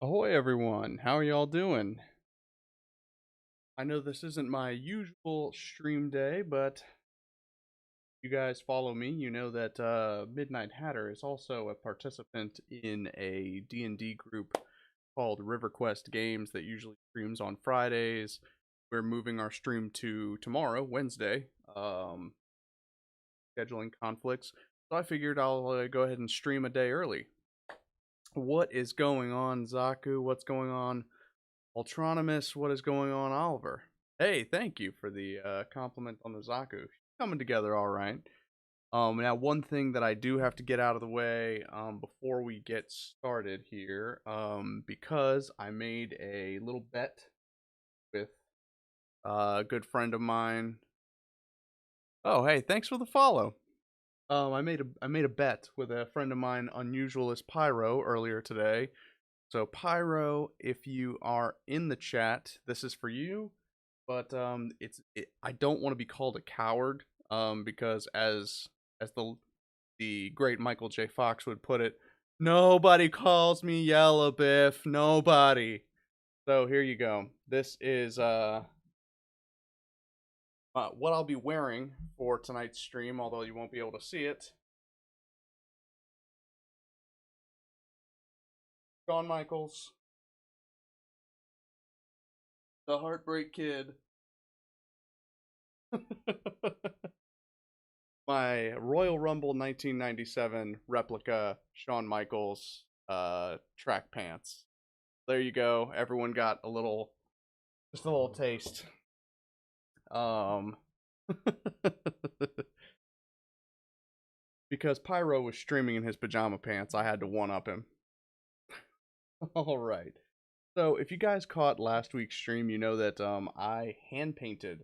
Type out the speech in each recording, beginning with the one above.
Ahoy, everyone. How are y'all doing? I know this isn't my usual stream day, but you guys follow me. You know that Midnight Hatter is also a participant in a D&D group called RiverQuest Games that usually streams on Fridays. We're moving our stream to tomorrow, Wednesday. Scheduling conflicts. So I figured I'll go ahead and stream a day early. What is going on, Zaku? What's going on, Ultronymous? What is going on, Oliver? Hey, thank you for the compliment on the Zaku. Coming together all right. Now, one thing that I do have to get out of the way before we get started here, because I made a little bet with a good friend of mine. Oh, hey, thanks for the follow. I made a bet with a friend of mine, Unusual as Pyro, earlier today. So Pyro, if you are in the chat, this is for you. But I don't want to be called a coward. Because as the great Michael J. Fox would put it, nobody calls me Yellow Biff. Nobody. So here you go. This is what I'll be wearing for tonight's stream, although you won't be able to see it. Shawn Michaels, the Heartbreak Kid. My Royal Rumble 1997 replica Shawn Michaels track pants. There you go. Everyone got just a little taste. Um, because Pyro was streaming in his pajama pants, I had to one up him. All right. So if you guys caught last week's stream, you know that I hand painted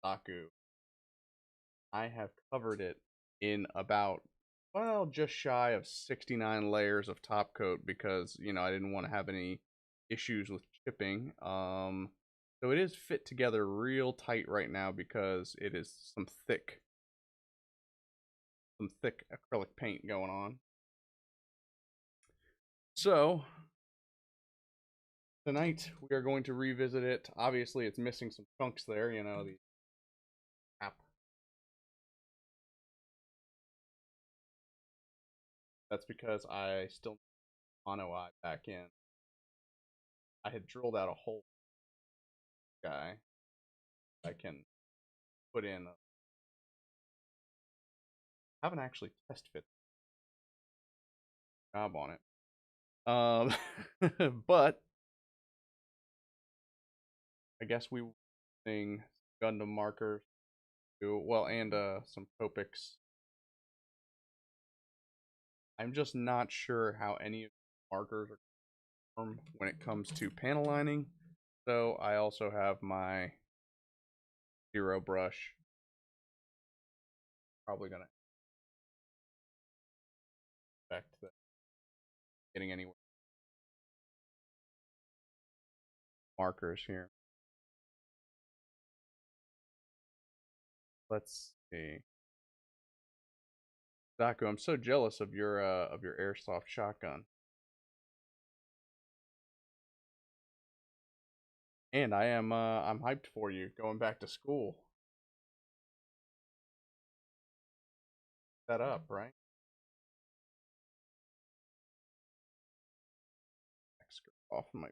Zaku. I have covered it in about, well, just shy of 69 layers of top coat because, I didn't want to have any issues with chipping. So it is fit together real tight right now because it is some thick acrylic paint going on. So tonight we are going to revisit it. Obviously, it's missing some chunks there, the cap. That's because I still mono eye back in. I had drilled out a hole guy I can put in. I haven't actually test fit the job on it. But I guess we were using Gundam markers too, well, and some Copics. I'm just not sure how any of the markers are formed when it comes to panel lining. So I also have my zero brush. Probably gonna affect the getting anywhere markers here. Let's see. Zaku, I'm so jealous of your airsoft shotgun. And I'm hyped for you going back to school. Set up, right? Off my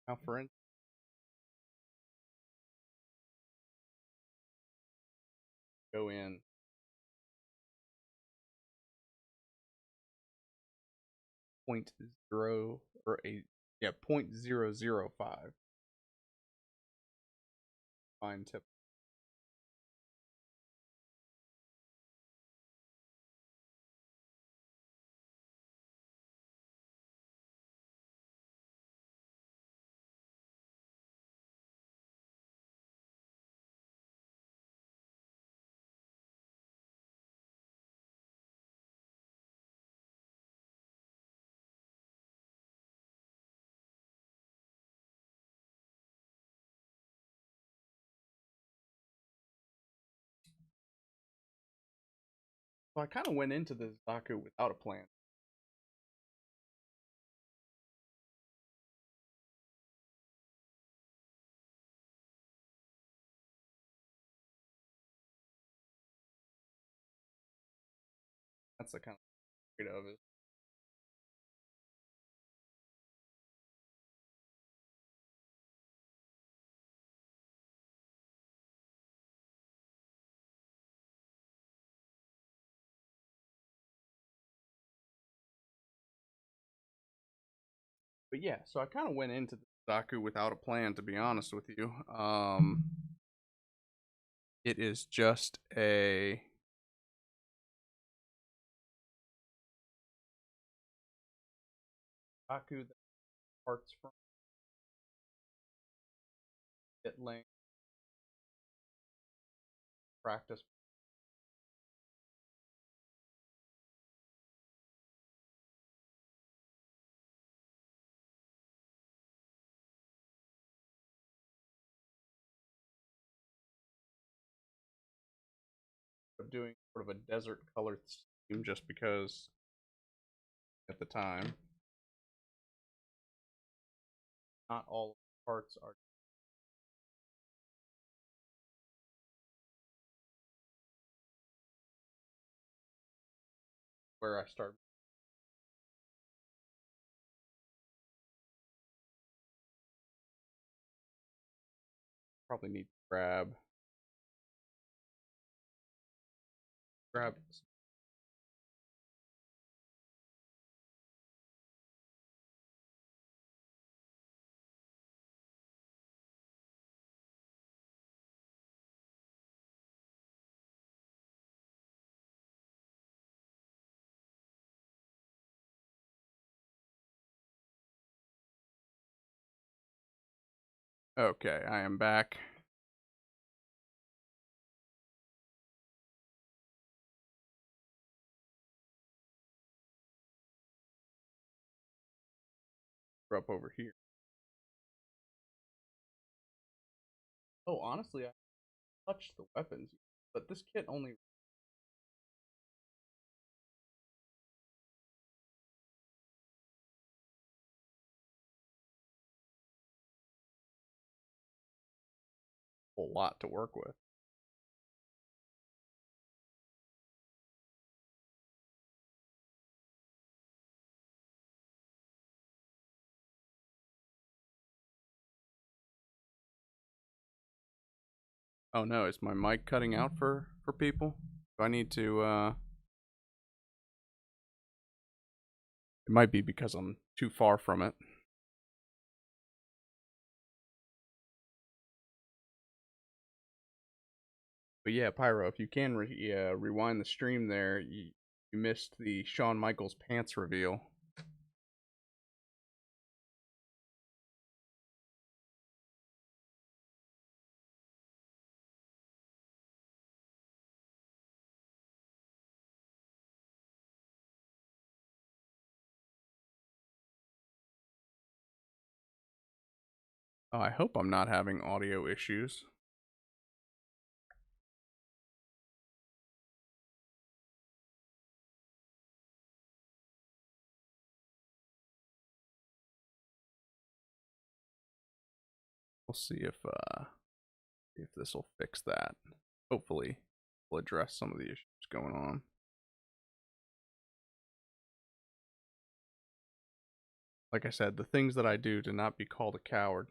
now for instance, go in 0.0 or a yeah 0.005 fine tip. So I kind of went into this Zaku without a plan. That's the kind of of it. But yeah, so I kind of went into the Zaku without a plan, to be honest with you. It is just a Zaku that parts from Decaling practice of doing sort of a desert color theme just because at the time not all parts are where I start. Probably need to grab. Okay, I am back. We're up over here. Oh, honestly, I touched the weapons, but this kit only a whole lot to work with. Oh no, is my mic cutting out for people? Do I need to it might be because I'm too far from it. But yeah, Pyro, if you can rewind the stream there, you missed the Shawn Michaels pants reveal. Oh, I hope I'm not having audio issues. We'll see if this will fix that. Hopefully, we'll address some of the issues going on. Like I said, the things that I do to not be called a coward.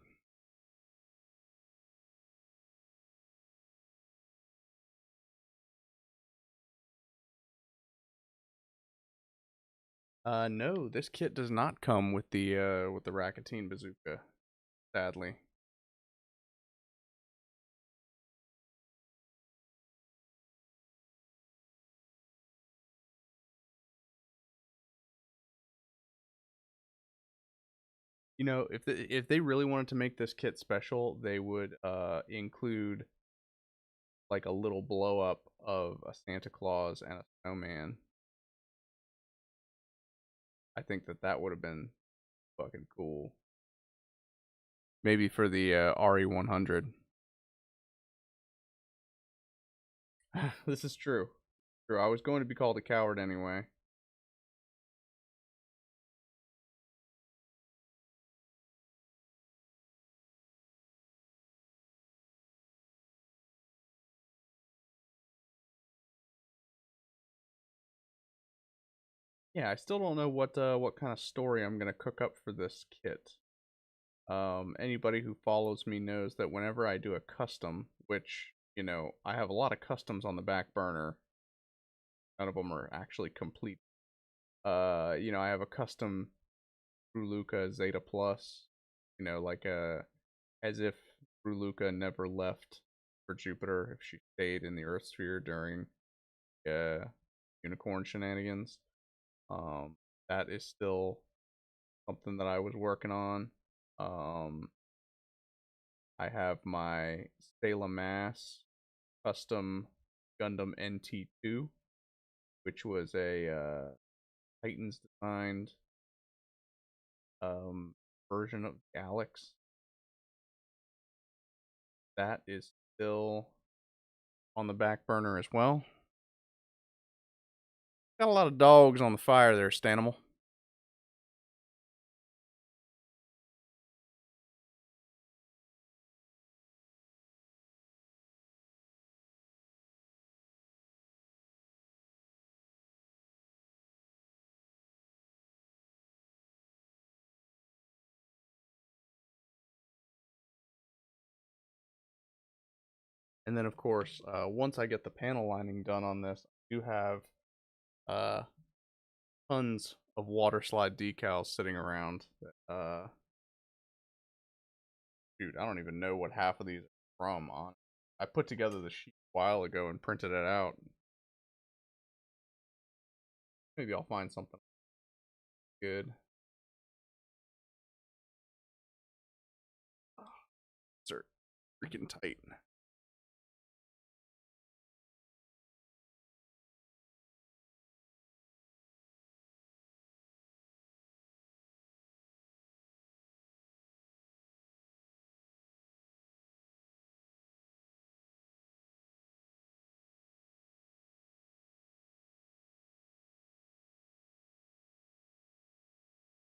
No, this kit does not come with the Rakuten bazooka, sadly. You know, if they really wanted to make this kit special, they would include like a little blow up of a Santa Claus and a snowman. I think that would have been fucking cool. Maybe for the RE100. This is true. True, I was going to be called a coward anyway. Yeah, I still don't know what kind of story I'm gonna cook up for this kit. Anybody who follows me knows that whenever I do a custom, which, I have a lot of customs on the back burner, none of them are actually complete. I have a custom Bruluca Zeta Plus, like as if Bruluca never left for Jupiter if she stayed in the Earth sphere during uh unicorn shenanigans. Um, that is still something that I was working on. Um, I have my Stela Mass custom Gundam NT2, which was a Titans designed um, version of Alex. That is still on the back burner as well. Got a lot of dogs on the fire there, Stanimal. And then, of course, once I get the panel lining done on this, I do have uh, tons of water slide decals sitting around. Shoot, I don't even know what half of these are from. On, I put together the sheet a while ago and printed it out. Maybe I'll find something good. Oh, these are freaking tight.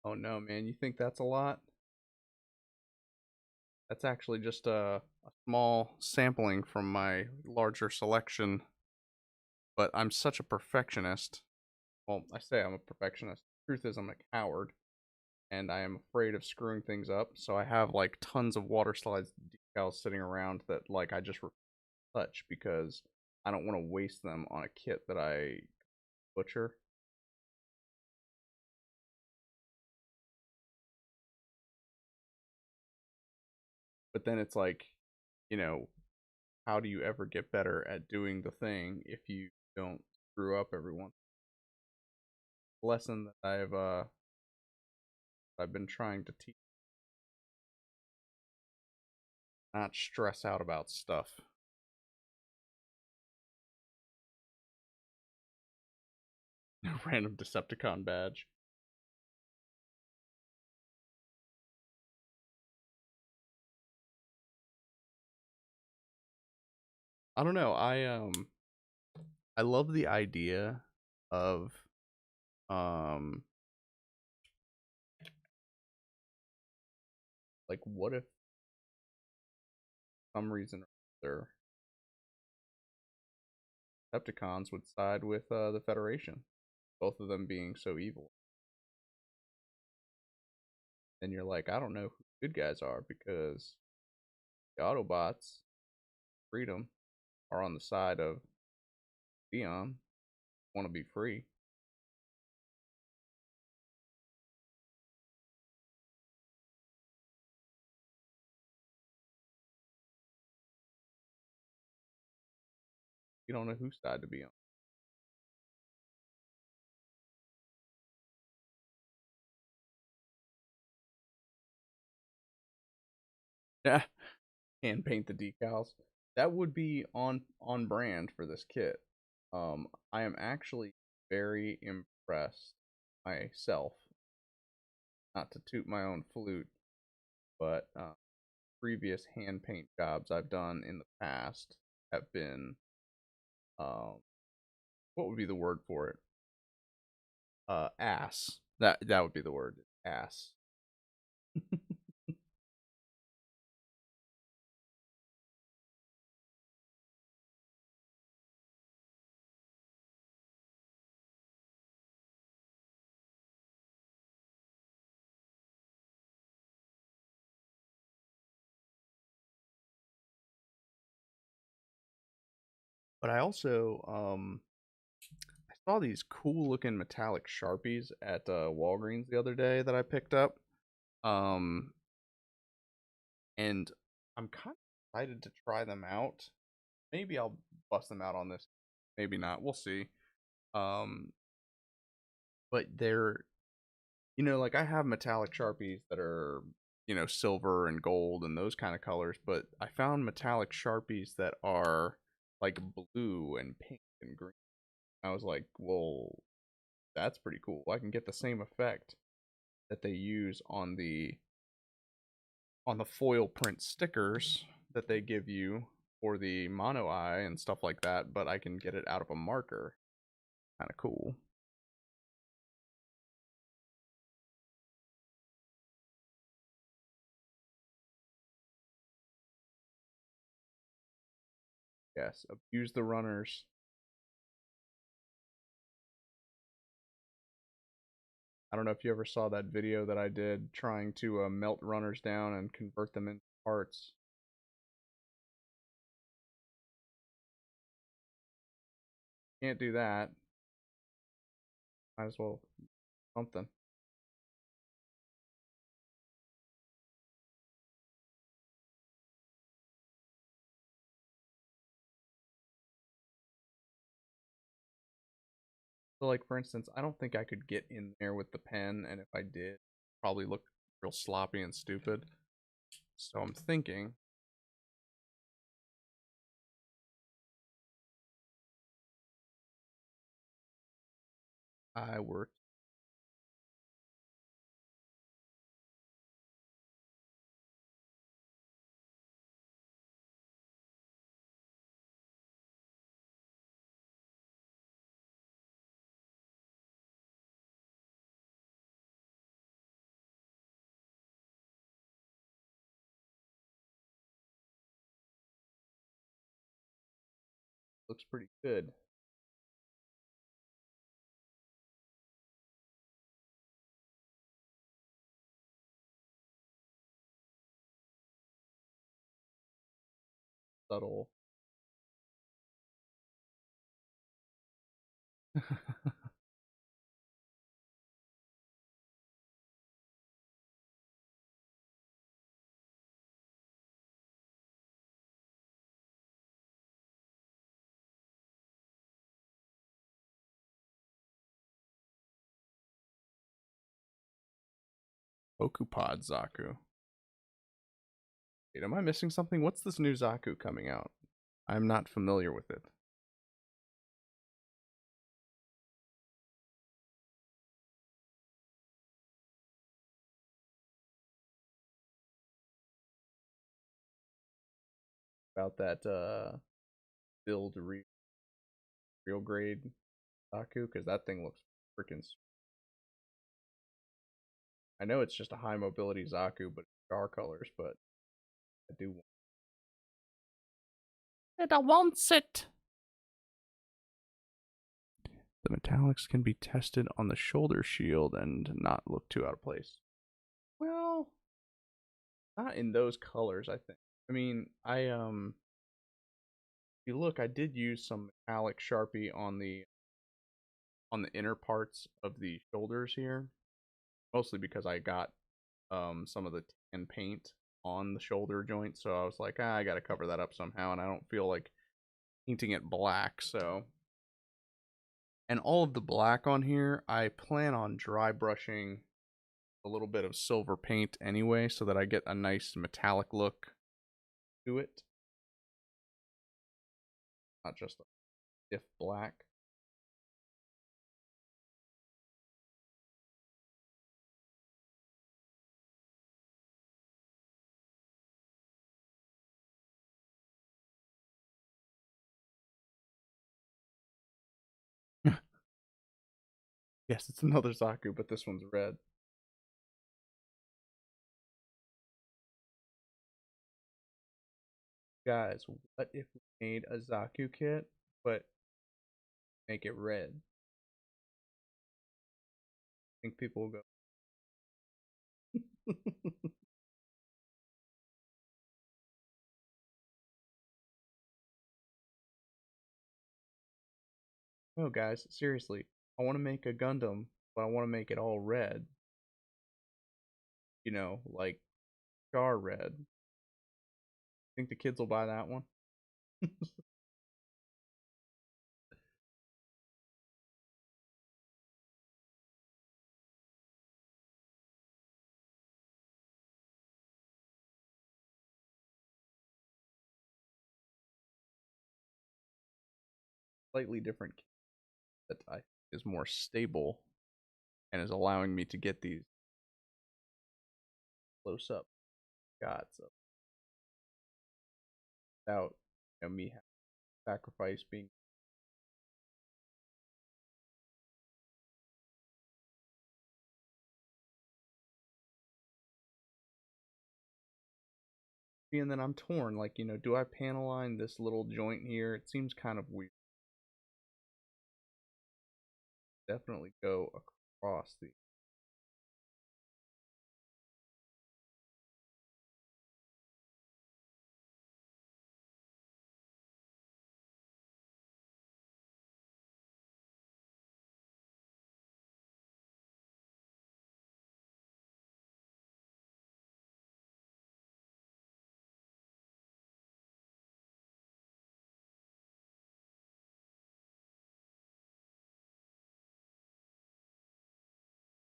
Oh no, man! You think that's a lot? That's actually just a small sampling from my larger selection. But I'm such a perfectionist. Well, I say I'm a perfectionist. The truth is, I'm a coward, and I am afraid of screwing things up. So I have like tons of water slides decals sitting around that like I just touch because I don't want to waste them on a kit that I butcher. But then it's like, you know, how do you ever get better at doing the thing if you don't screw up every once? Lesson that I've been trying to teach, not stress out about stuff. Random Decepticon badge. I don't know. I love the idea of um like what if for some reason or Decepticons would side with the Federation, both of them being so evil. And you're like, I don't know who the good guys are because the Autobots, freedom, are on the side of Dion, want to be free. You don't know whose side to be on. Yeah, hand paint the decals. That would be on brand for this kit. I am actually very impressed myself. Not to toot my own flute, but previous hand paint jobs I've done in the past have been um, what would be the word for it? Ass. That would be the word. Ass. But I also I saw these cool looking metallic Sharpies at Walgreens the other day that I picked up. Um and I'm kind of excited to try them out. Maybe I'll bust them out on this. Maybe not. We'll see. Um but they're, like I have metallic Sharpies that are, silver and gold and those kind of colors, but I found metallic Sharpies that are like blue and pink and green. I was like, well, that's pretty cool. I can get the same effect that they use on the foil print stickers that they give you for the mono eye and stuff like that, but I can get it out of a marker. Kind of cool. Yes, abuse the runners. I don't know if you ever saw that video that I did trying to melt runners down and convert them into parts. Can't do that. Might as well something. So, like for instance, I don't think I could get in there with the pen, and if I did, probably look real sloppy and stupid. So I'm thinking I worked. Looks pretty good. Subtle. Okupod Zaku. Wait, am I missing something? What's this new Zaku coming out? I'm not familiar with it. About that build real grade Zaku, because that thing looks freaking. I know it's just a high mobility Zaku, but star colors. But I do. And I wants it. The metallics can be tested on the shoulder shield and not look too out of place. Well, not in those colors, I think. I mean, if you look, I did use some metallic Sharpie on the inner parts of the shoulders here, mostly because I got some of the tan paint on the shoulder joint, so I was like, I gotta cover that up somehow, and I don't feel like painting it black, so. And all of the black on here, I plan on dry brushing a little bit of silver paint anyway, so that I get a nice metallic look to it, not just a stiff black. Yes, it's another Zaku, but this one's red. Guys, what if we made a Zaku kit, but make it red? I think people will go. No, guys, seriously. I want to make a Gundam, but I want to make it all red. You know, like Char red. Think the kids will buy that one? Slightly different kit that I think is more stable and is allowing me to get these close up shots of without me having to sacrifice being. And then I'm torn. Like, do I panel line this little joint here? It seems kind of weird. Definitely go across the.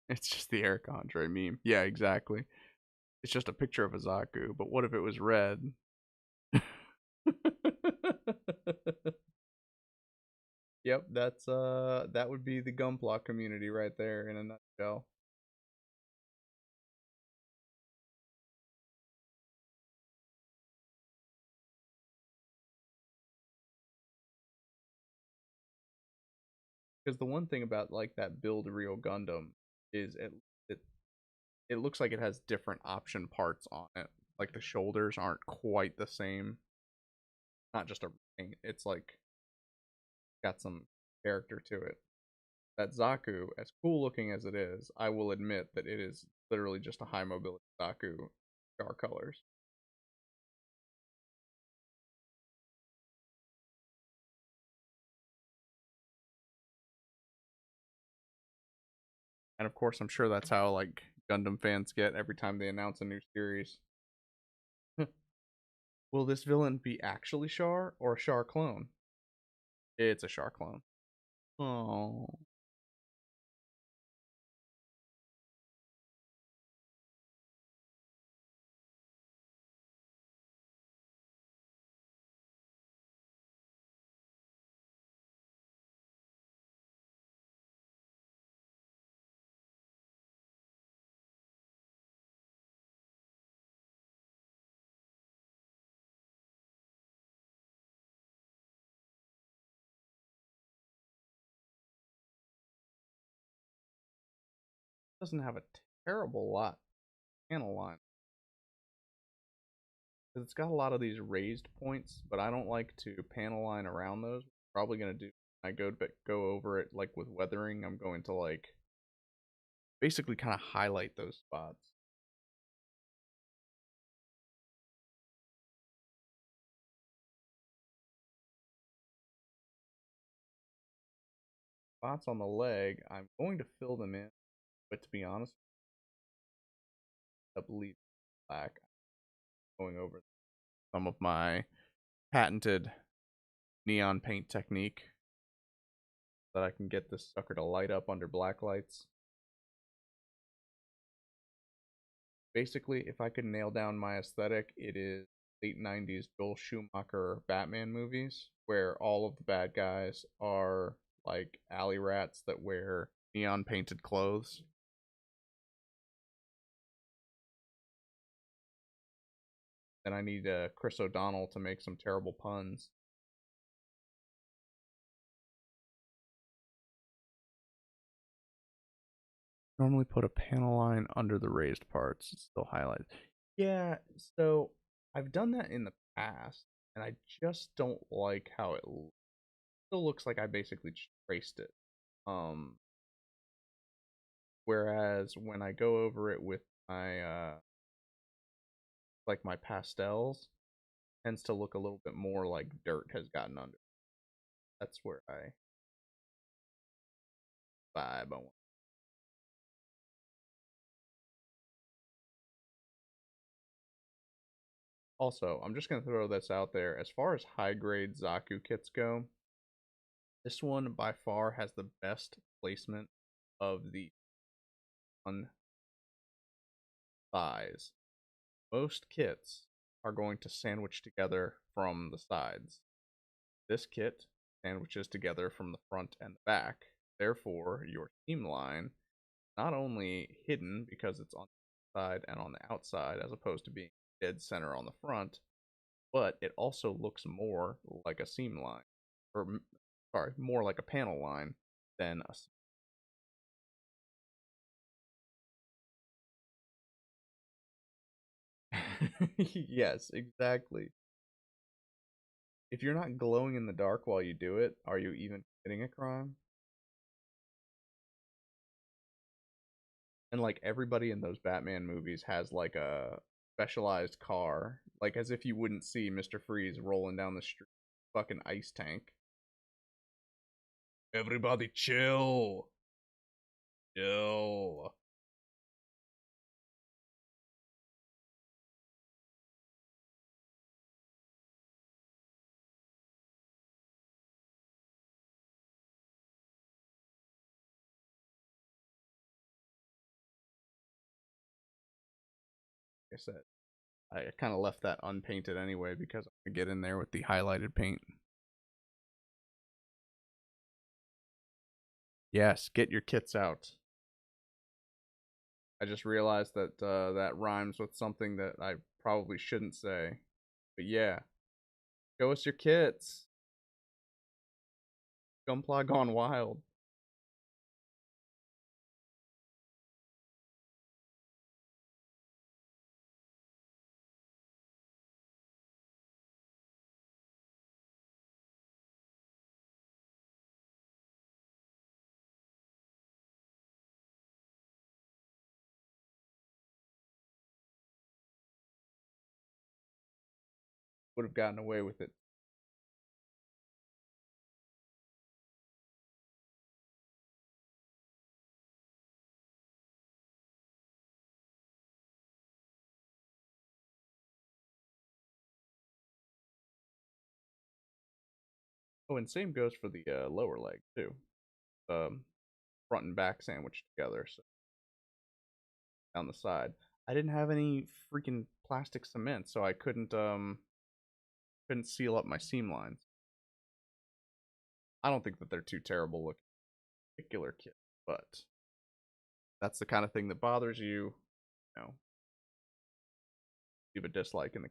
It's just the Eric Andre meme. Yeah, exactly. It's just a picture of a Zaku, but what if it was red? Yep, that would be the Gunpla community right there in a nutshell. Because the one thing about like that build real Gundam is it it looks like it has different option parts on it. Like the shoulders aren't quite the same. Not just a ring. It's like got some character to it. That Zaku, as cool looking as it is, I will admit that it is literally just a high mobility Zaku, dark colors. And of course, I'm sure that's how like Gundam fans get every time they announce a new series. Will this villain be actually Char or a Char clone? It's a Char clone. Oh, doesn't have a terrible lot panel line. Because it's got a lot of these raised points, but I don't like to panel line around those. Probably gonna do. I go over it like with weathering. I'm going to like basically kind of highlight those spots. Spots on the leg, I'm going to fill them in, but to be honest, I believe black. Going over some of my patented neon paint technique that I can get this sucker to light up under black lights. Basically, if I could nail down my aesthetic, it is late 90s Joel Schumacher Batman movies where all of the bad guys are like alley rats that wear neon painted clothes. And I need Chris O'Donnell to make some terrible puns. Normally put a panel line under the raised parts. It's still highlighted. Yeah, so I've done that in the past, and I just don't like how it still looks like I basically just traced it. Whereas when I go over it with my like my pastels, it tends to look a little bit more like dirt has gotten under. That's where I vibe on. Also, I'm just gonna throw this out there. As far as high grade Zaku kits go, this one by far has the best placement of the on thighs. Most kits are going to sandwich together from the sides. This kit sandwiches together from the front and the back. Therefore, your seam line not only hidden because it's on the side and on the outside as opposed to being dead center on the front, but it also looks more like a seam line, or sorry, more like a panel line than a. Yes, exactly. If you're not glowing in the dark while you do it, are you even committing a crime? And like everybody in those Batman movies has like a specialized car, like as if you wouldn't see Mr. Freeze rolling down the street, fucking ice tank. Everybody chill. Chill. Like I said, I kind of left that unpainted anyway because I'm gonna get in there with the highlighted paint. Yes, get your kits out. I just realized that that rhymes with something that I probably shouldn't say. But yeah, show us your kits. Gunpla gone wild. Would have gotten away with it. Oh, and same goes for the lower leg too. Front and back sandwiched together, so down the side. I didn't have any freaking plastic cement, so I couldn't seal up my seam lines. I don't think that they're too terrible looking particular kit, but that's the kind of thing that bothers you. You know, leave a dislike in the.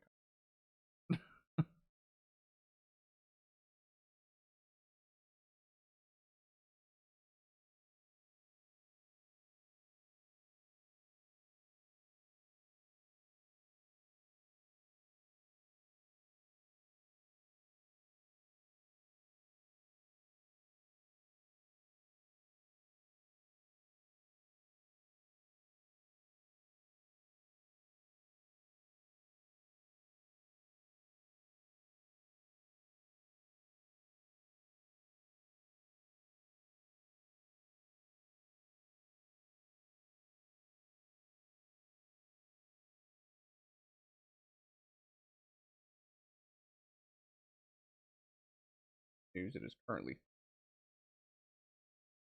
News it is currently.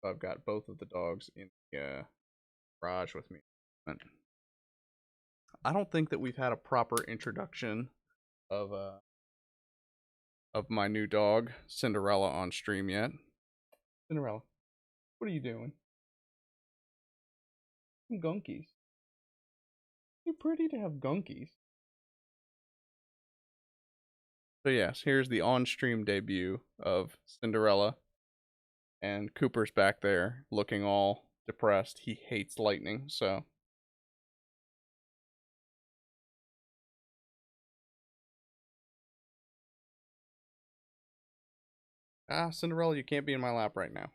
I've got both of the dogs in the garage with me. I don't think that we've had a proper introduction of my new dog Cinderella on stream yet. Cinderella, what are you doing? Gunkies. You're pretty to have gunkies. So yes, here's the on-stream debut of Cinderella, and Cooper's back there looking all depressed. He hates lightning, so. Ah, Cinderella, you can't be in my lap right now.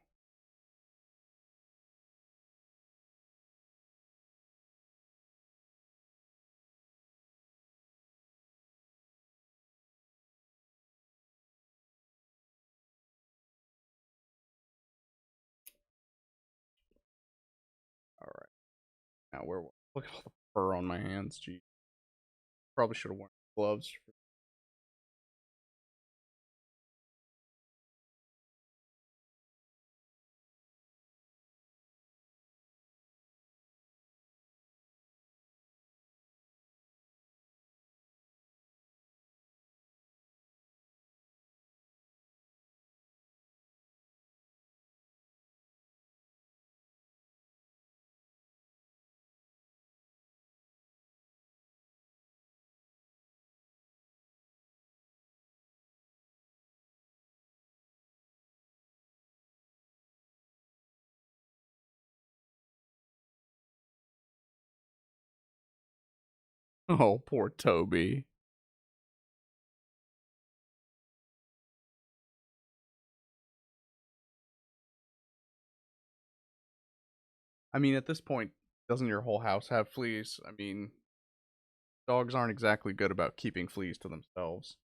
Alright. Now, where. Look at all the fur on my hands. Gee. Probably should have worn gloves. Oh, poor Toby. I mean, at this point, doesn't your whole house have fleas? I mean, dogs aren't exactly good about keeping fleas to themselves.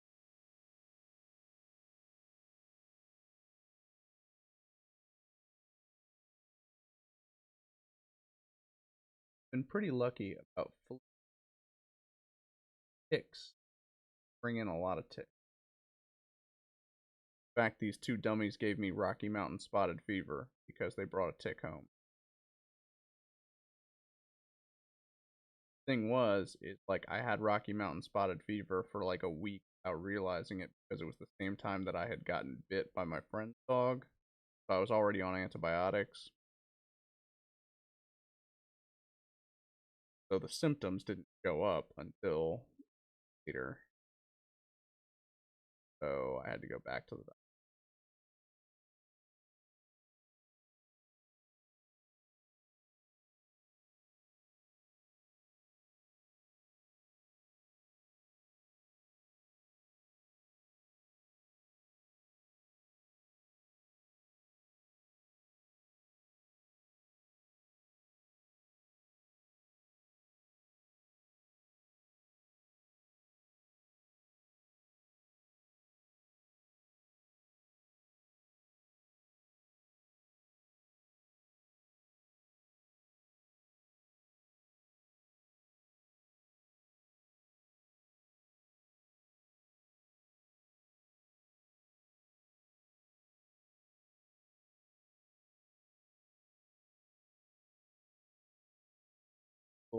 Been pretty lucky about ticks. Bring in a lot of ticks. In fact, these two dummies gave me Rocky Mountain spotted fever because they brought a tick home. Thing was, is like I had Rocky Mountain spotted fever for like a week without realizing it because it was the same time that I had gotten bit by my friend's dog. So I was already on antibiotics. So the symptoms didn't show up until later. So I had to go back to the doctor.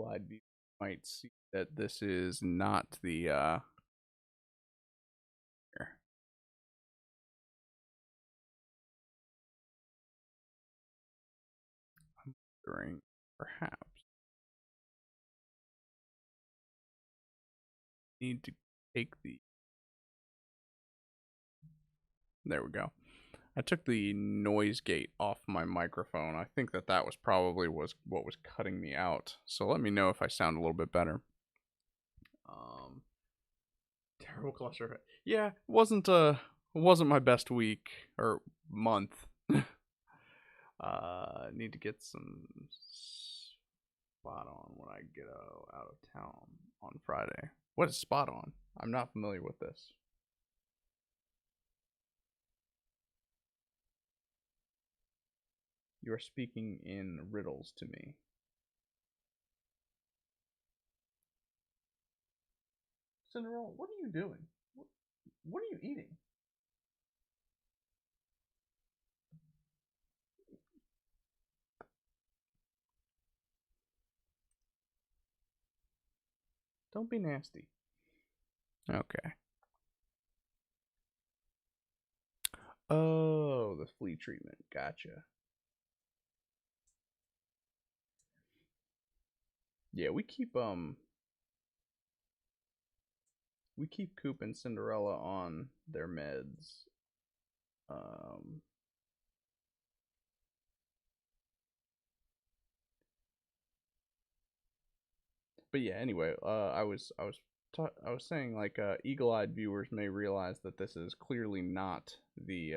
I'd be might see that this is not the here. I'm wondering perhaps need to take the there we go. I took the noise gate off my microphone. I think that that was probably was what was cutting me out. So let me know if I sound a little bit better. Um, terrible cluster. Yeah, wasn't my best week or month. Need to get some spot on when I get out of town on Friday. What is spot on? I'm not familiar with this. You are speaking in riddles to me. Cinderella, what are you doing? What are you eating? Don't be nasty. Okay. Oh, the flea treatment. Gotcha. Yeah, we keep Coop and Cinderella on their meds. Um But yeah, anyway, I was saying like eagle-eyed viewers may realize that this is clearly not the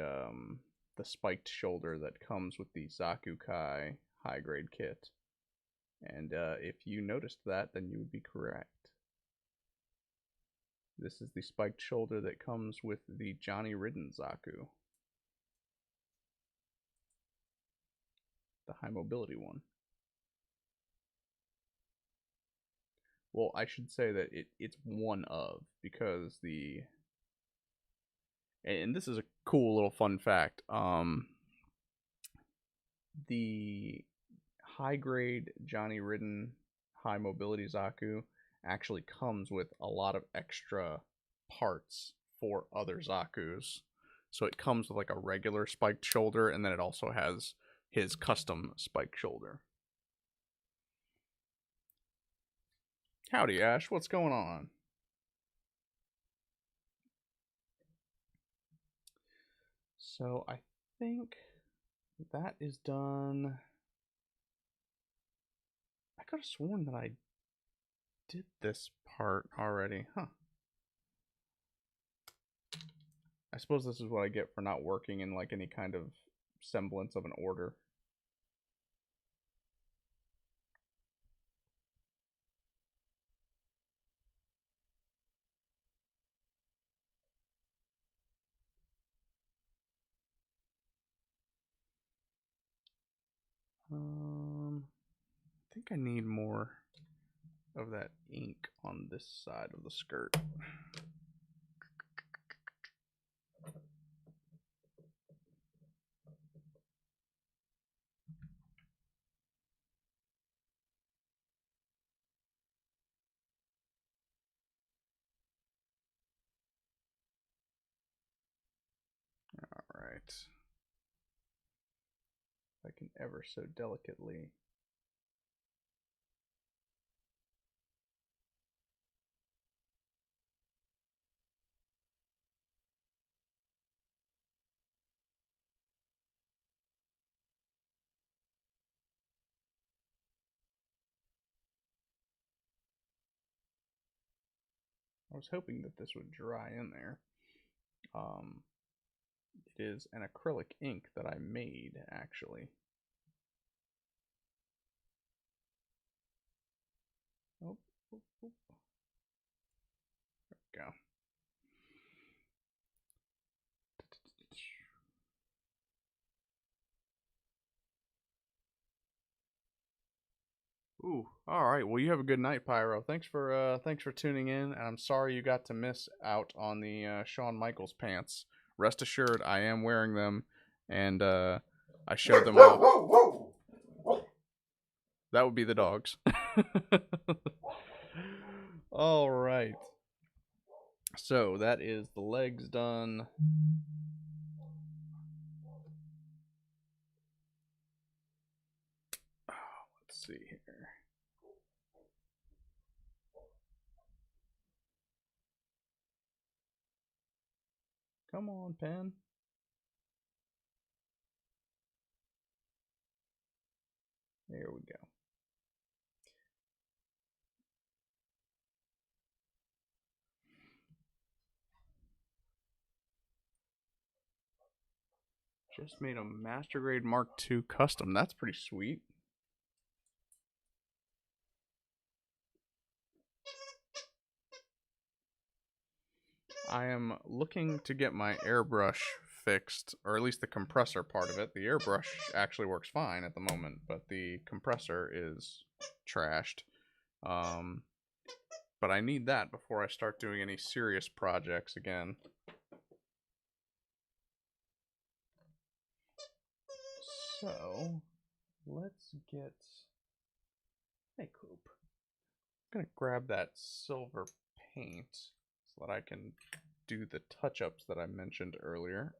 spiked shoulder that comes with the Zaku Kai high grade kit. And if you noticed that, then you would be correct. This is the spiked shoulder that comes with the Johnny Ridden Zaku. The high mobility one. Well, I should say that it's one of, because and this is a cool little fun fact. The high grade Johnny Ridden high mobility Zaku actually comes with a lot of extra parts for other Zakus. So it comes with like a regular spiked shoulder, and then it also has his custom spiked shoulder. Howdy, Ash. What's going on? So I think that is done. I could have sworn that I did this part already. Huh. I suppose this is what I get for not working in like any kind of semblance of an order. I think I need more of that ink on this side of the skirt. Alright. If I can ever so delicately. I was hoping that this would dry in there. It is an acrylic ink that I made, actually. Oh, oh, oh. There we go. Ooh, all right. Well, you have a good night, Pyro. Thanks for tuning in, and I'm sorry you got to miss out on the Shawn Michaels pants. Rest assured, I am wearing them, and I showed them all. That would be the dogs. All right. So that is the legs done. Let's see here. Come on, pen. There we go. Just made a Master Grade Mark II custom. That's pretty sweet. I am looking to get my airbrush fixed, or at least the compressor part of it. The airbrush actually works fine at the moment, but the compressor is trashed. But I need that before I start doing any serious projects again. So, let's get... Hey, Coop. I'm going to grab that silver paint so that I can do the touch-ups that I mentioned earlier.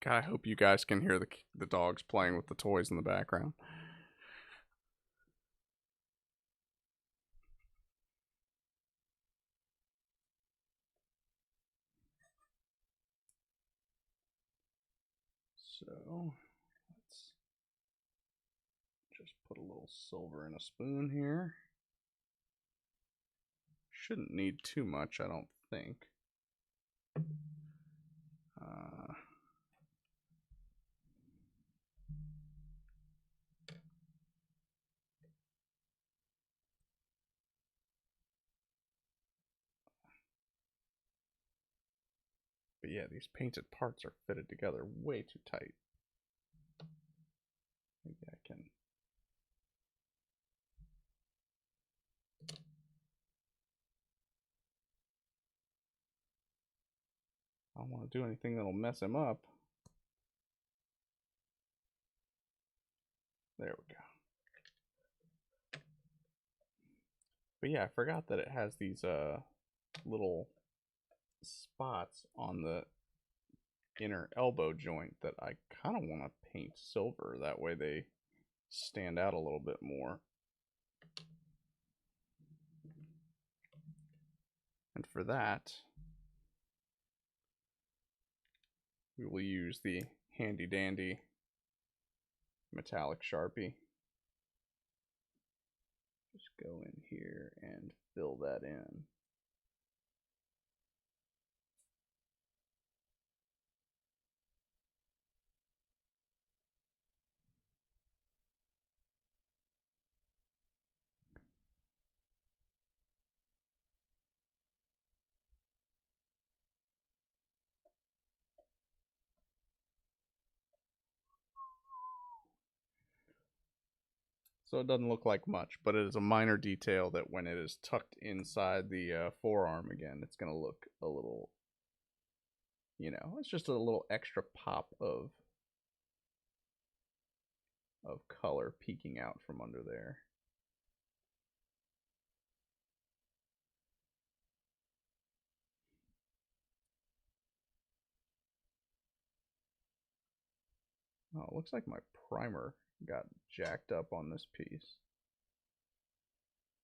God, I hope you guys can hear the dogs playing with the toys in the background. So, let's just put a little silver in a spoon here. Shouldn't need too much, I don't think. But yeah, these painted parts are fitted together way too tight. Maybe I can. I don't want to do anything that'll mess him up. There we go. But yeah, I forgot that it has these little spots on the inner elbow joint that I kind of want to paint silver. That way they stand out a little bit more. And for that, we will use the handy dandy metallic Sharpie. Just go in here and fill that in. So it doesn't look like much, but it is a minor detail that when it is tucked inside the forearm again, it's going to look a little, you know, it's just a little extra pop of color peeking out from under there. Oh, it looks like my primer got jacked up on this piece.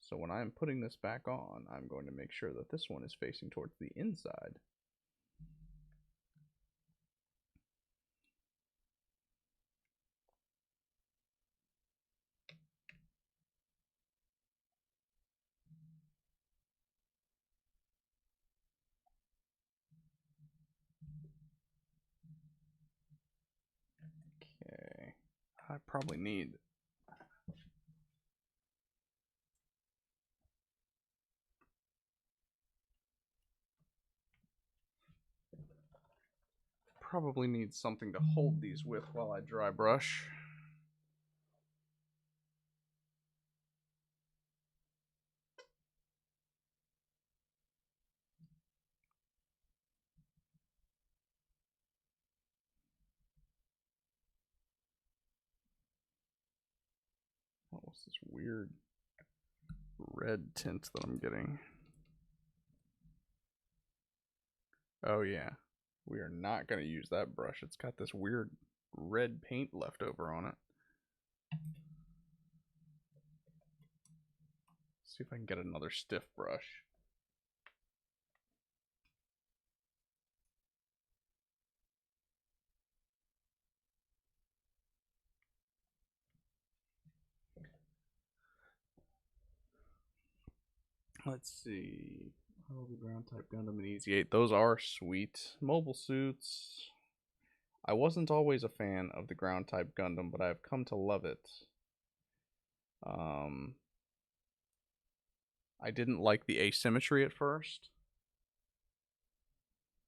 So when I'm putting this back on, I'm going to make sure that this one is facing towards the inside. Okay, I probably need something to hold these with while I dry brush. What was this weird red tint that I'm getting? Oh yeah, we are not going to use that brush. It's got this weird red paint left over on it. See if I can get another stiff brush. Let's see. Oh, the ground type Gundam and Easy 8. Those are sweet. Mobile suits. I wasn't always a fan of the ground type Gundam, but I've come to love it. I didn't like the asymmetry at first.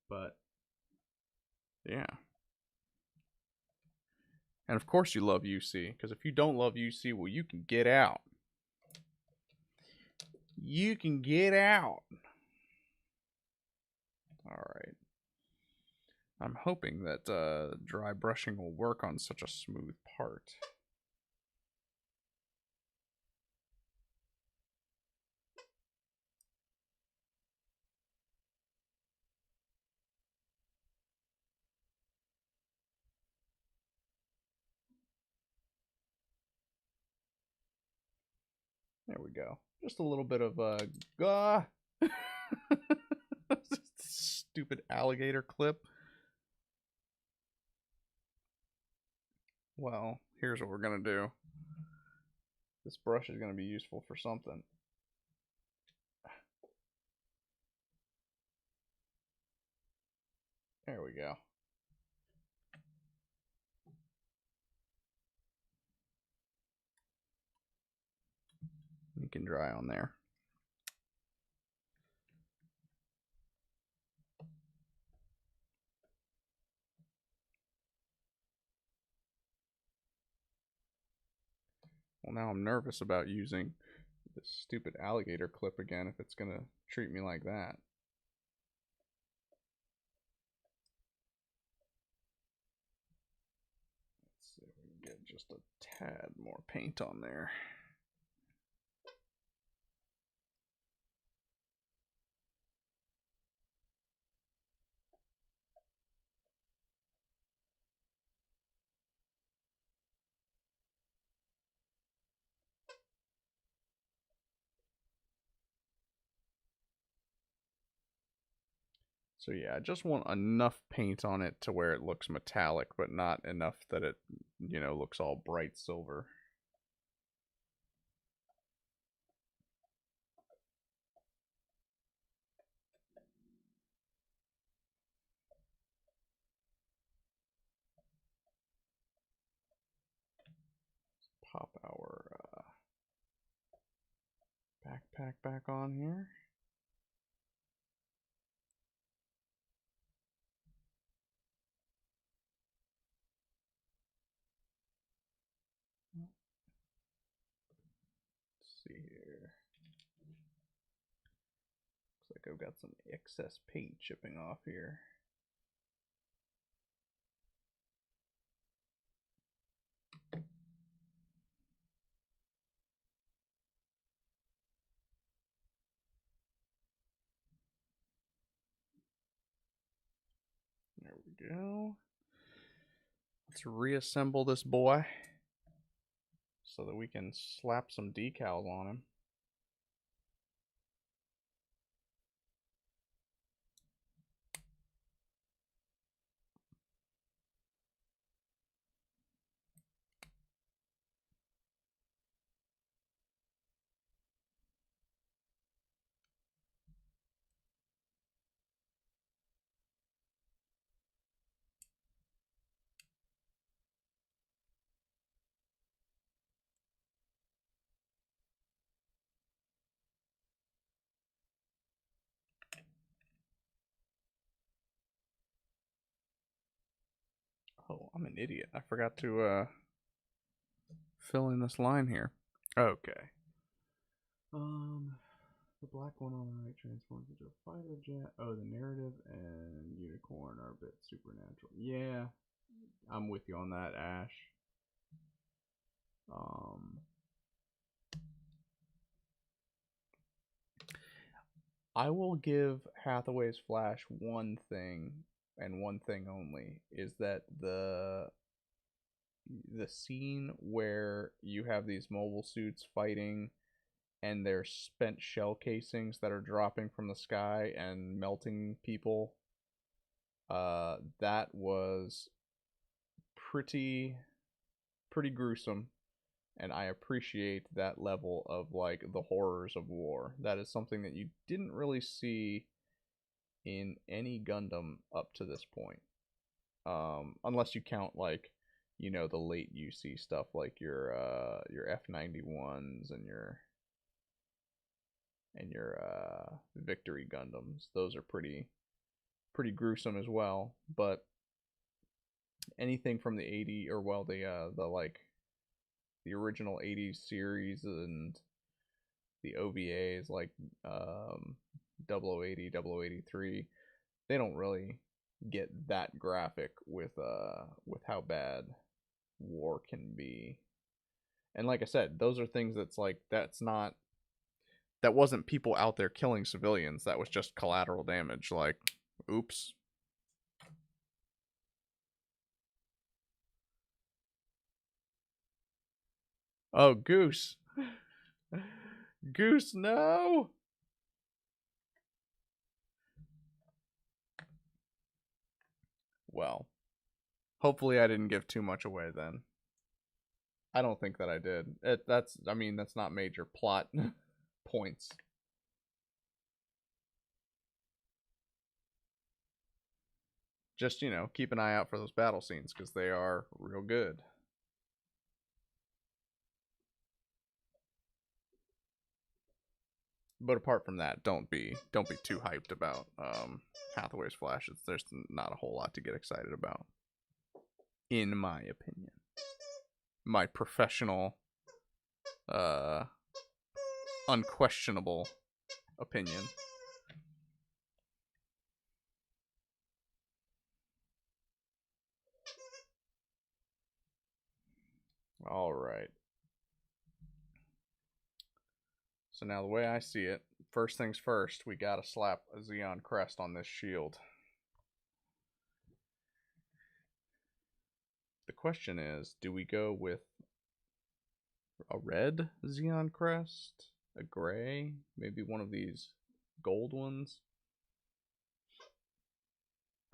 But yeah. And of course you love UC, because if you don't love UC, well, you can get out. You can get out. Alright. I'm hoping that dry brushing will work on such a smooth part. There we go. Just a little bit of stupid alligator clip. Well, here's what we're gonna do. This brush is gonna be useful for something. There we go. You can dry on there. Well, now I'm nervous about using this stupid alligator clip again if it's gonna treat me like that. Let's see if we can get just a tad more paint on there. So yeah, I just want enough paint on it to where it looks metallic, but not enough that it, you know, looks all bright silver. Pop our backpack back on here. Let's see here. Looks like I've got some excess paint chipping off here. There we go. Let's reassemble this boy so that we can slap some decals on him. Oh, I'm an idiot. I forgot to fill in this line here. Okay. The black one on the right transforms into a fighter jet. Oh, the narrative and unicorn are a bit supernatural. Yeah, I'm with you on that, Ash. I will give Hathaway's Flash one thing, and one thing only, is that the scene where you have these mobile suits fighting and there's spent shell casings that are dropping from the sky and melting people, that was pretty gruesome, and I appreciate that level of like the horrors of war. That is something that you didn't really see in any Gundam up to this point, unless you count like, you know, the late UC stuff like your F91s and your Victory Gundams. Those are pretty gruesome as well. But anything from the 80, or well, the like the original 80s series and the OVAs like 0080, 0083, they don't really get that graphic with how bad war can be. And like I said, those are things that's like, that wasn't people out there killing civilians. That was just collateral damage. Like, oops. Oh, Goose. Goose, no! Well, hopefully I didn't give too much away then. I don't think that I did. I mean, that's not major plot points. Just, keep an eye out for those battle scenes because they are real good. But apart from that, don't be too hyped about Hathaway's flashes. There's not a whole lot to get excited about, in my opinion. My professional, unquestionable opinion. All right. So now the way I see it, first things first, we gotta slap a Xeon crest on this shield. The question is, do we go with a red Xeon crest? A gray? Maybe one of these gold ones?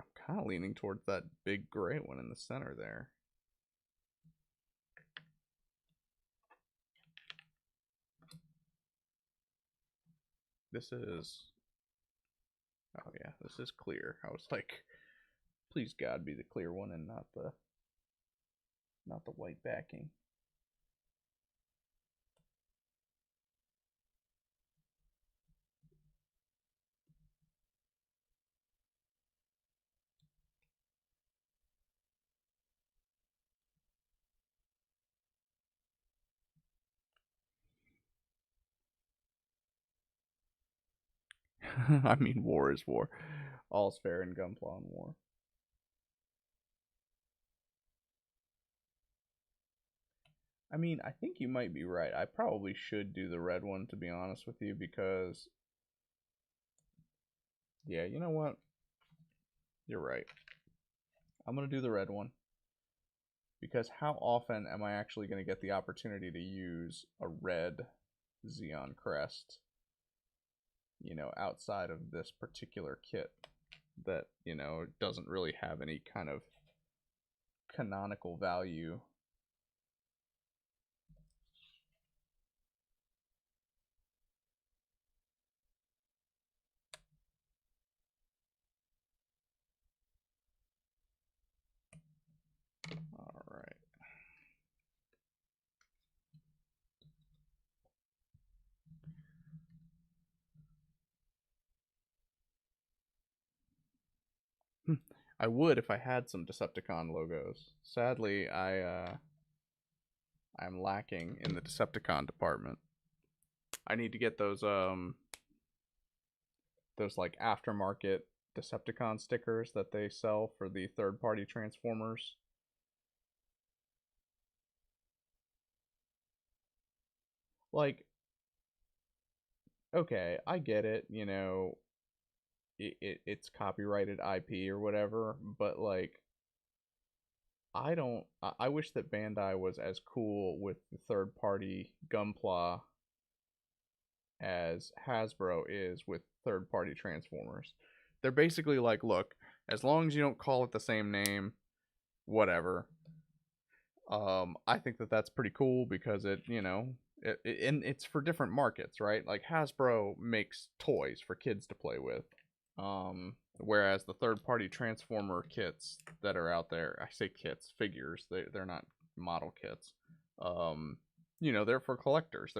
I'm kind of leaning towards that big gray one in the center there. This is... Oh yeah, this is clear. I was like, please God be the clear one and not the white backing. I mean, war is war. All's fair in Gunpla and war. I mean, I think you might be right. I probably should do the red one, to be honest with you, because... Yeah, you know what? You're right. I'm going to do the red one. Because how often am I actually going to get the opportunity to use a red Xeon crest, outside of this particular kit that, doesn't really have any kind of canonical value. All right. I would if I had some Decepticon logos. Sadly, I'm lacking in the Decepticon department. I need to get those like aftermarket Decepticon stickers that they sell for the third-party Transformers. Like, okay, I get it, it's copyrighted IP or whatever, but like, I wish that Bandai was as cool with the third-party Gunpla as Hasbro is with third-party Transformers. They're basically like, look, as long as you don't call it the same name, whatever. I think that that's pretty cool because and it's for different markets, right? Like Hasbro makes toys for kids to play with. Whereas the third-party Transformer kits that are out there, I say kits, figures, they're not model kits. They're for collectors.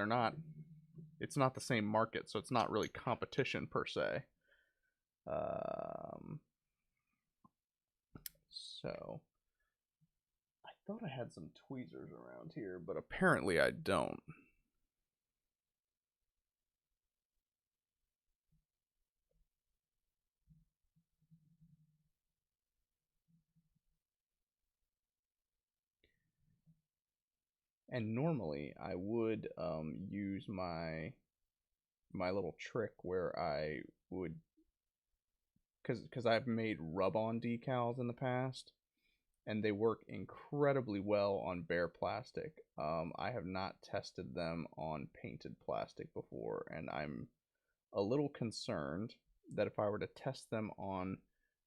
It's not the same market, so it's not really competition per se. So I thought I had some tweezers around here, but apparently I don't. And normally I would use my little trick where I would, because I've made rub-on decals in the past, and they work incredibly well on bare plastic. I have not tested them on painted plastic before, and I'm a little concerned that if I were to test them on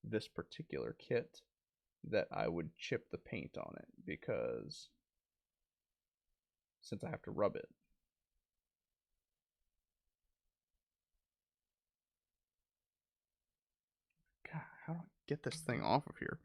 this particular kit, that I would chip the paint on it because since I have to rub it. God, how do I get this thing off of here?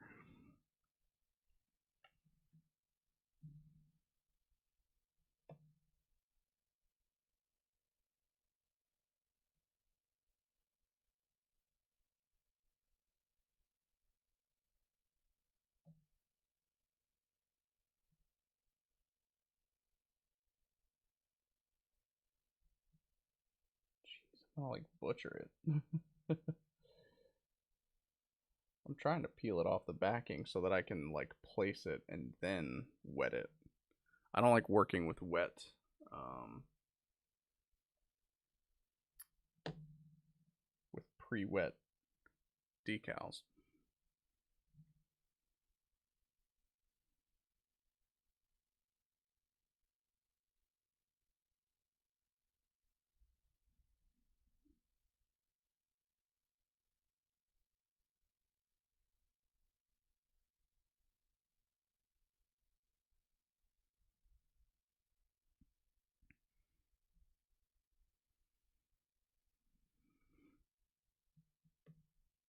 Jeez, I'm gonna like butcher it. I'm trying to peel it off the backing so that I can like place it and then wet it. I don't like working with wet with pre-wet decals.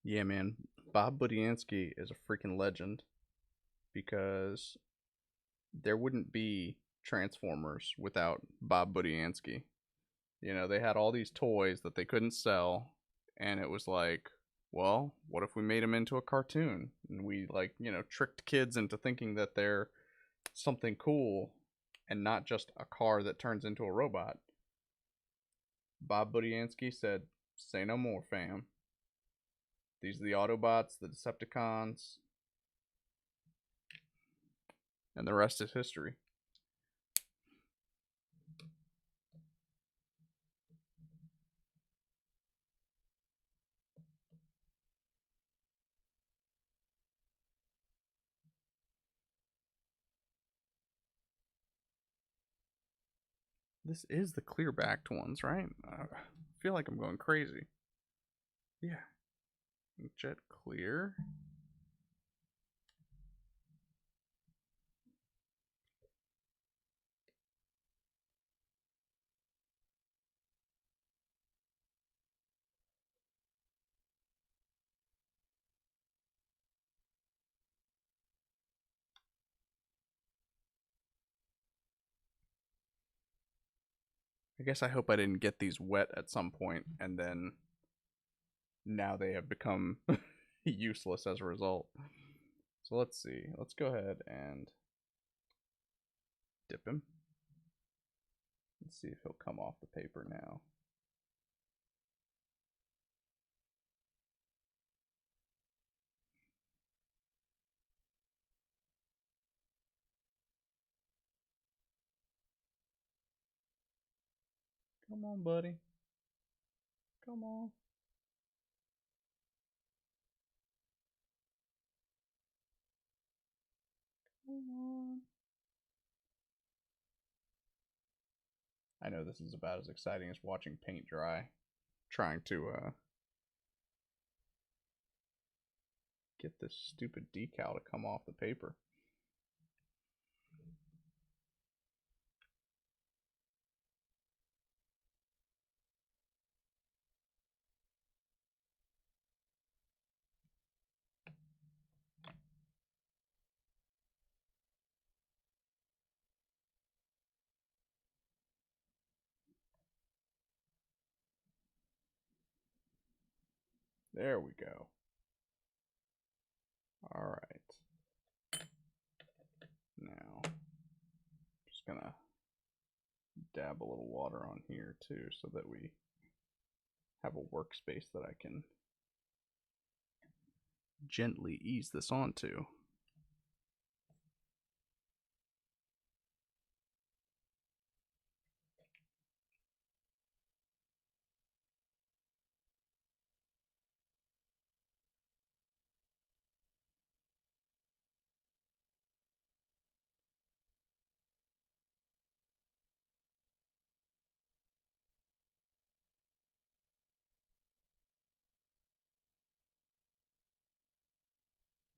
Yeah, man. Bob Budiansky is a freaking legend because there wouldn't be Transformers without Bob Budiansky. You know, they had all these toys that they couldn't sell, and it was like, well, what if we made them into a cartoon? And we, like, you know, tricked kids into thinking that they're something cool and not just a car that turns into a robot. Bob Budiansky said, say no more, fam. These are the Autobots, the Decepticons, and the rest is history. This is the clear backed ones, right? I feel like I'm going crazy. Yeah. Jet clear. I guess I hope I didn't get these wet at some point and then now they have become useless as a result. So let's see. Let's go ahead and dip him. Let's see if he'll come off the paper now. Come on, buddy. Come on. Come on. I know this is about as exciting as watching paint dry. Trying to get this stupid decal to come off the paper. There we go. All right. Now, just gonna dab a little water on here too so that we have a workspace that I can gently ease this onto.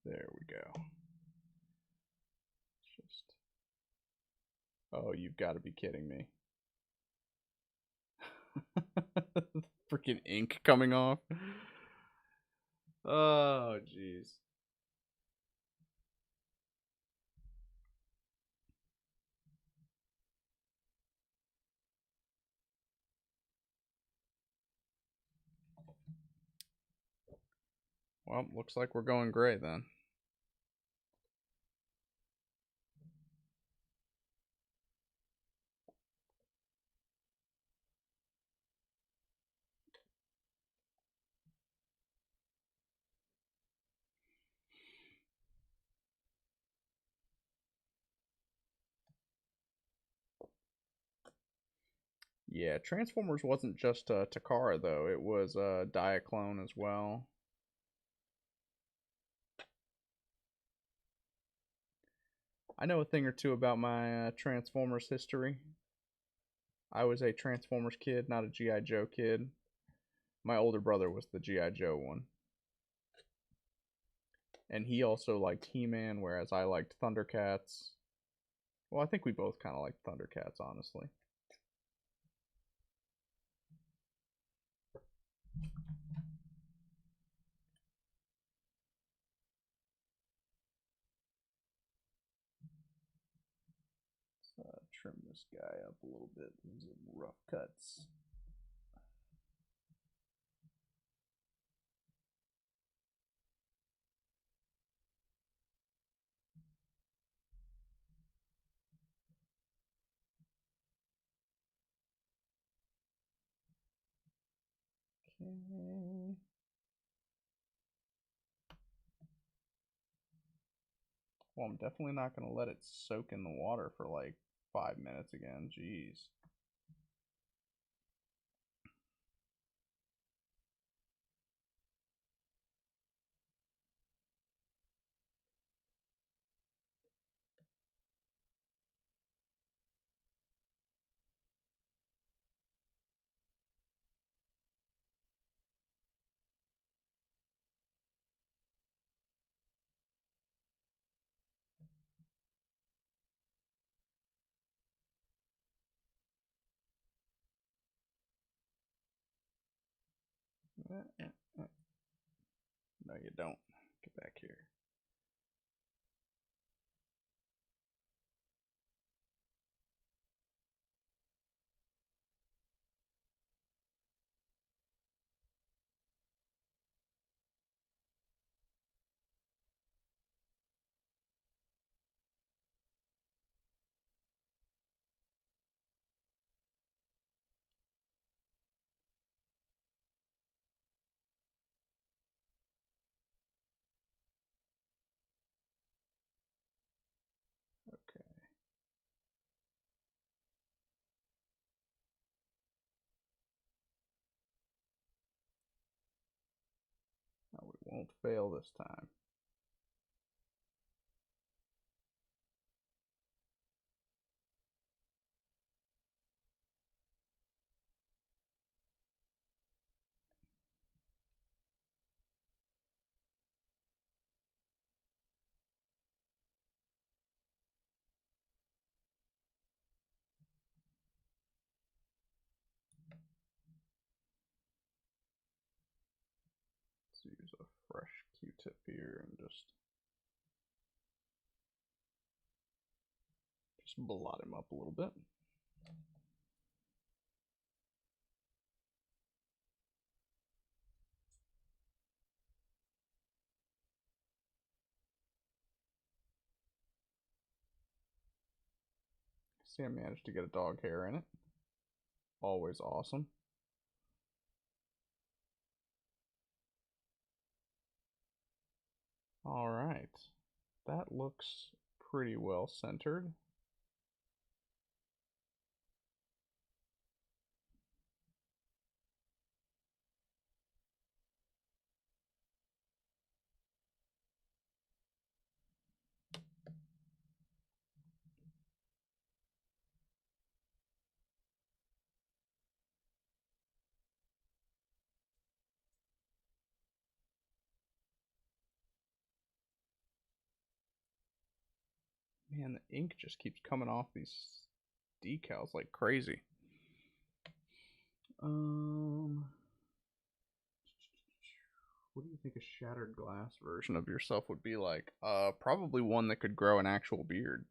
There we go. Just. Oh, you've got to be kidding me. Freaking ink coming off. Oh, jeez. Well, looks like we're going gray then. Yeah, Transformers wasn't just Takara though; it was Diaclone as well. I know a thing or two about my Transformers history. I was a Transformers kid, not a GI Joe kid. My older brother was the GI Joe one, and he also liked He-Man, whereas I liked Thundercats. Well, I think we both kind of liked Thundercats, honestly. Trim this guy up a little bit. These are rough cuts. Okay. Well, I'm definitely not going to let it soak in the water for like 5 minutes again. Jeez. No, you don't. Get back here. Okay. No, we won't fail this time. Let's use a fresh Q-tip here and just blot him up a little bit. See, I managed to get a dog hair in it. Always awesome. All right. That looks pretty well centered. Man, the ink just keeps coming off these decals like crazy. What do you think a shattered glass version of yourself would be like? Probably one that could grow an actual beard.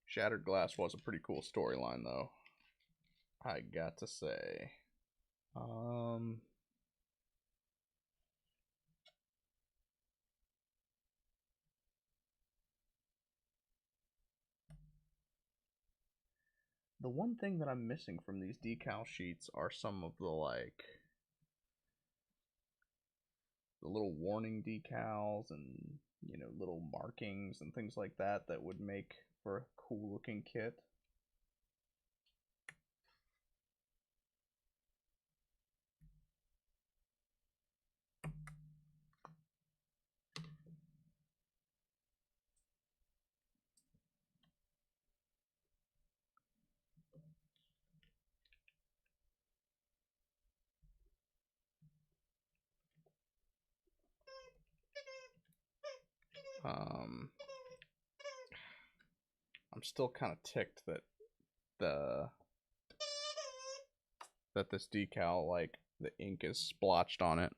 Shattered Glass was a pretty cool storyline, though. I got to say. Um, the one thing that I'm missing from these decal sheets are some of the little warning decals and little markings and things like that that would make for a cool looking kit. Um, I'm still kind of ticked that the this decal, like, the ink is splotched on it.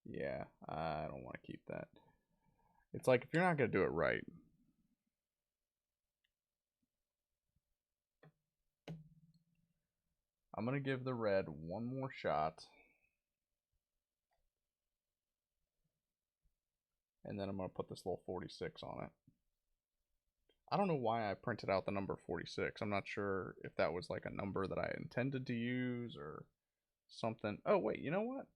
Yeah, I don't want to keep that. It's like, if you're not going to do it right. I'm going to give the red one more shot. And then I'm going to put this little 46 on it. I don't know why I printed out the number 46. I'm not sure if that was like a number that I intended to use or something. Oh, wait, you know what?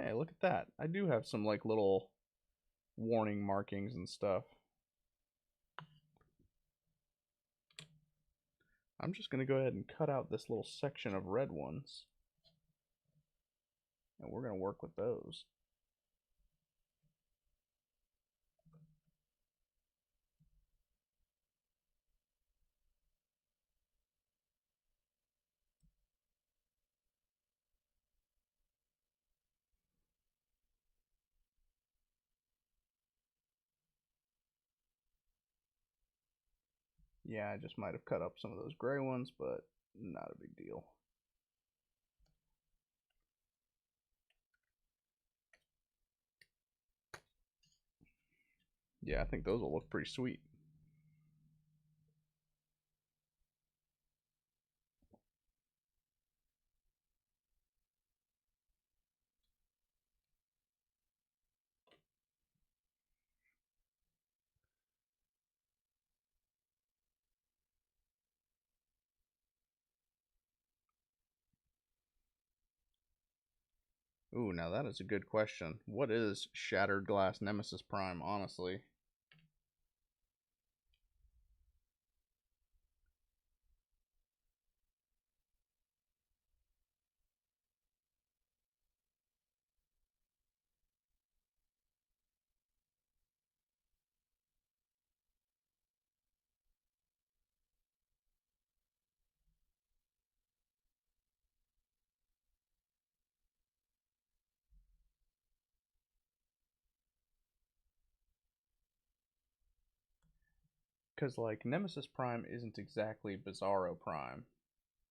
Hey, look at that. I do have some like little warning markings and stuff. I'm just going to go ahead and cut out this little section of red ones. And we're going to work with those. Yeah, I just might have cut up some of those gray ones, but not a big deal. Yeah, I think those will look pretty sweet. Ooh, now that is a good question. What is Shattered Glass Nemesis Prime, honestly? Because, like, Nemesis Prime isn't exactly Bizarro Prime.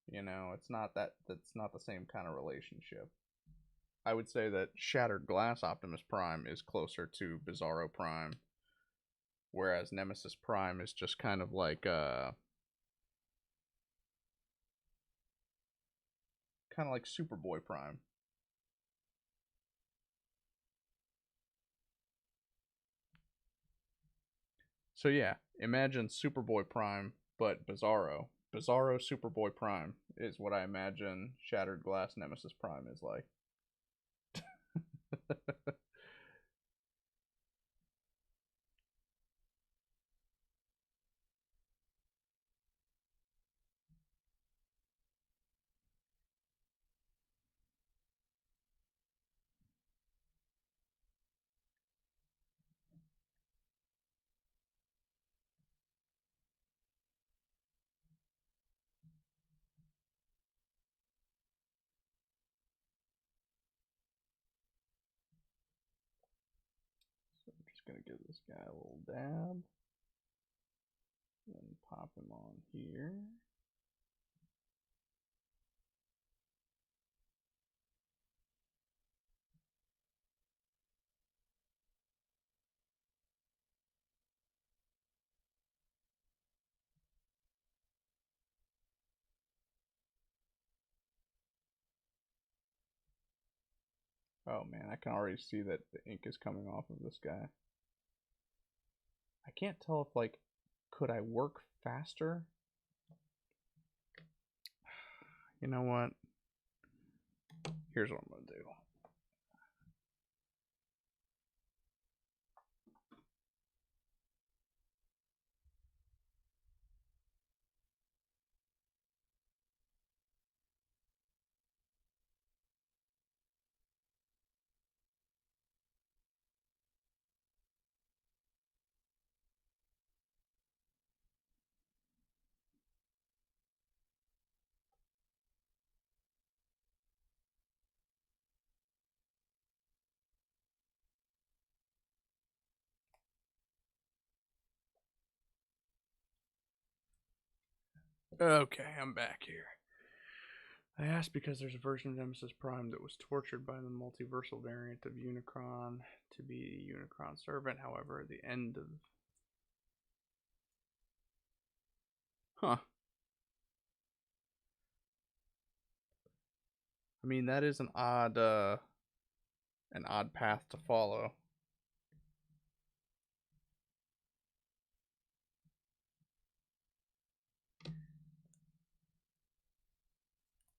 You know, it's not that's not the same kind of relationship. I would say that Shattered Glass Optimus Prime is closer to Bizarro Prime, whereas Nemesis Prime is just kind of like Superboy Prime. So yeah, imagine Superboy Prime but Bizarro. Bizarro Superboy Prime is what I imagine Shattered Glass Nemesis Prime is like. give this guy a little dab. Then pop him on here. Oh man, I can already see that the ink is coming off of this guy. I can't tell if, like, could I work faster? You know what? Here's what I'm gonna do. Okay, I'm back here. I asked because there's a version of Nemesis Prime that was tortured by the multiversal variant of Unicron to be Unicron servant. However, at the end of... Huh. I mean, that is an odd path to follow.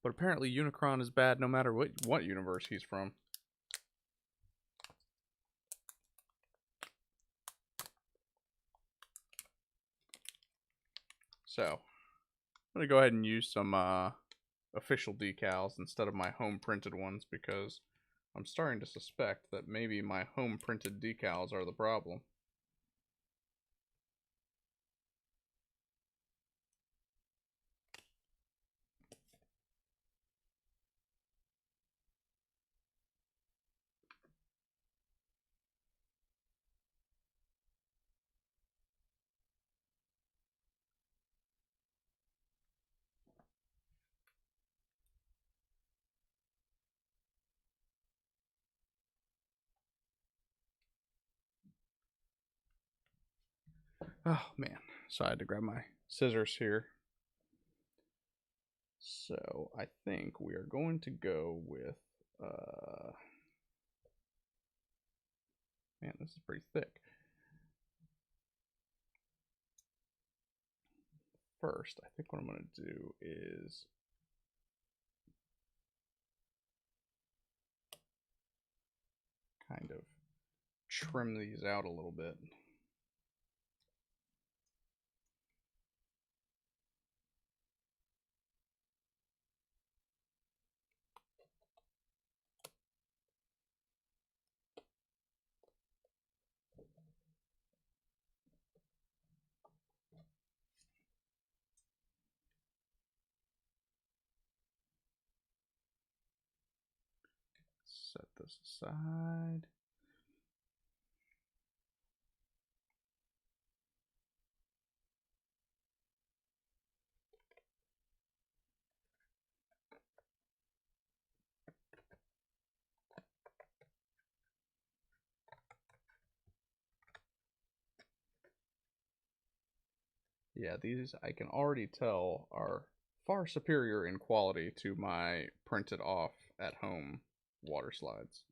But apparently Unicron is bad no matter what universe he's from. So, I'm going to go ahead and use some official decals instead of my home printed ones, because I'm starting to suspect that maybe my home printed decals are the problem. Oh man, so I had to grab my scissors here. So I think we are going to go with, man, this is pretty thick. First, I think what I'm going to do is kind of trim these out a little bit. Set this aside. Yeah, these I can already tell are far superior in quality to my printed off at home water slides.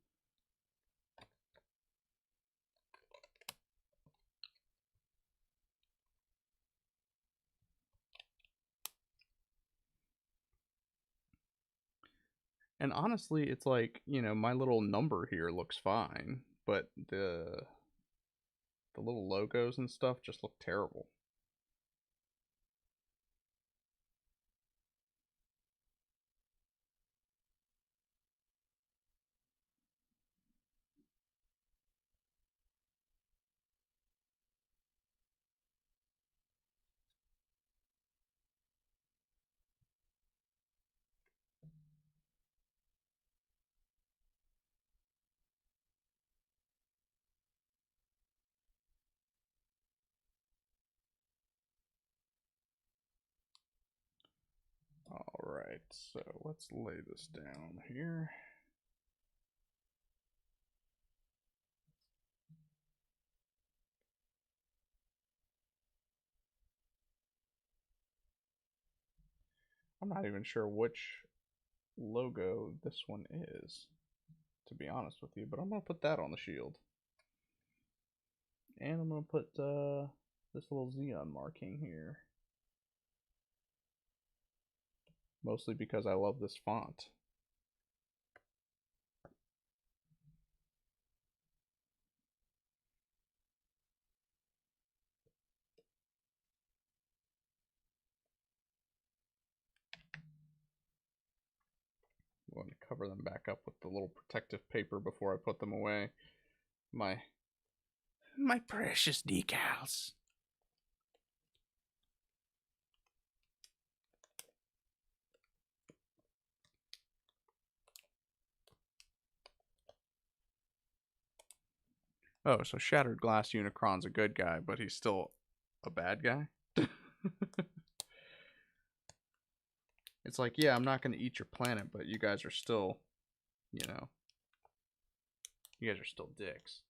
And honestly, it's like, you know, my little number here looks fine, but the little logos and stuff just look terrible. so let's lay this down here. I'm not even sure which logo this one is, to be honest with you, but I'm going to put that on the shield. And I'm going to put this little Xeon marking here. Mostly because I love this font. I'm going to cover them back up with the little protective paper before I put them away. My precious decals. Oh, so Shattered Glass Unicron's a good guy, but he's still a bad guy? It's like, yeah, I'm not going to eat your planet, but you guys are still, you know, you guys are still dicks.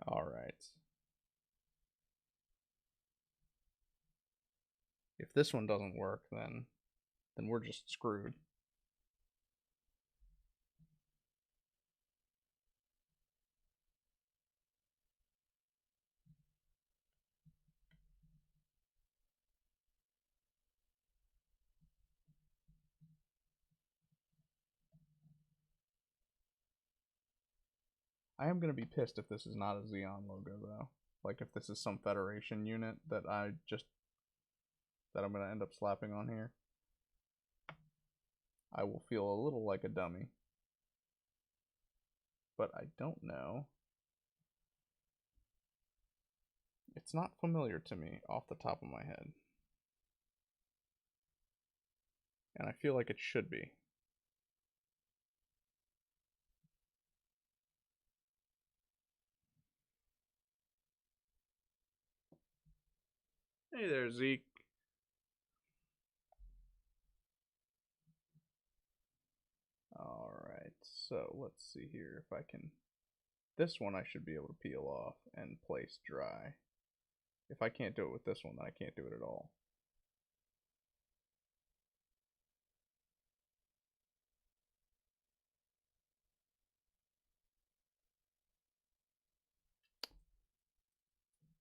All right. If this one doesn't work, then we're just screwed. I am going to be pissed if this is not a Xeon logo, though. Like, if this is some Federation unit that I'm going to end up slapping on here. I will feel a little like a dummy. But I don't know. It's not familiar to me off the top of my head. And I feel like it should be. Hey there, Zeke. Alright, so let's see here if I can... This one I should be able to peel off and place dry. If I can't do it with this one, then I can't do it at all.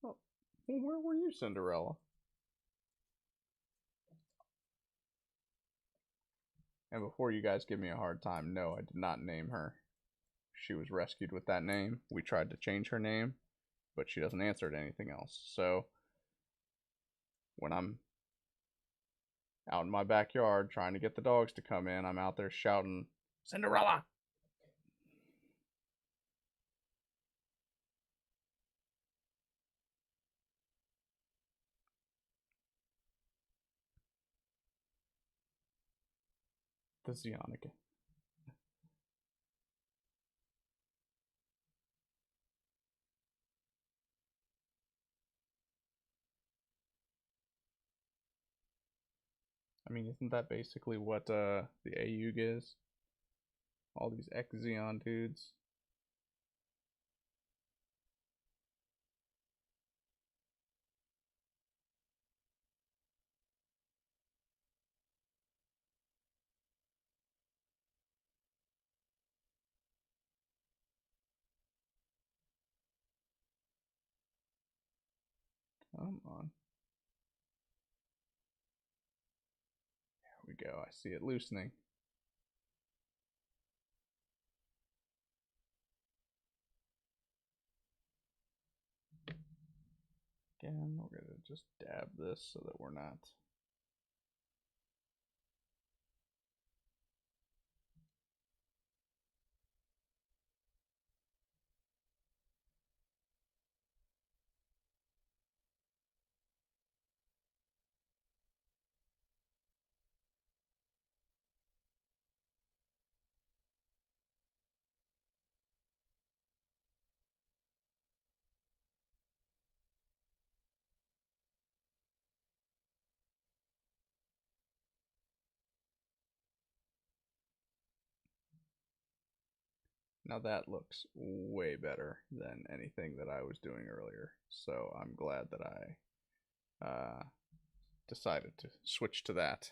Oh, well, where were you, Cinderella? And before you guys give me a hard time, no, I did not name her. She was rescued with that name. We tried to change her name, but she doesn't answer to anything else. So, when I'm out in my backyard trying to get the dogs to come in, I'm out there shouting, Cinderella! The Zeonic. I mean, isn't that basically what the AUG is? All these X-Xeon dudes. Come on. There we go. I see it loosening. Again, we're going to just dab this so that we're not... Now that looks way better than anything that I was doing earlier. So I'm glad that I decided to switch to that.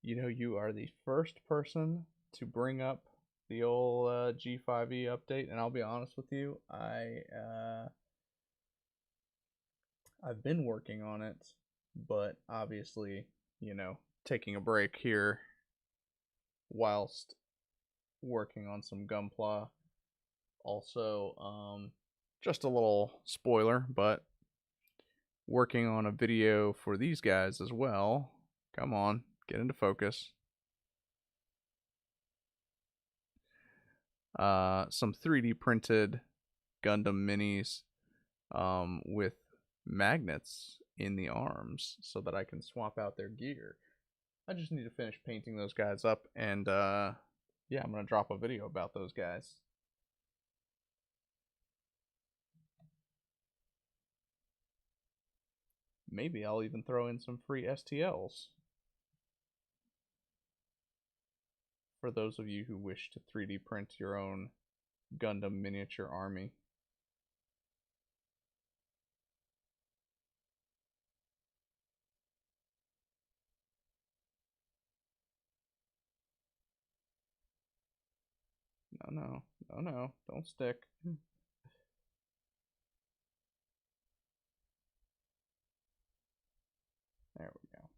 You know, you are the first person to bring up the old G5E update, and I'll be honest with you, I've been working on it, but obviously, you know, taking a break here whilst working on some Gunpla. Also, just a little spoiler, but working on a video for these guys as well. Come on, get into focus. Some 3D printed Gundam minis with magnets in the arms so that I can swap out their gear. I just need to finish painting those guys up, and yeah, I'm gonna drop a video about those guys. Maybe I'll even throw in some free STLs for those of you who wish to 3D print your own Gundam miniature army. No, don't stick. There we go.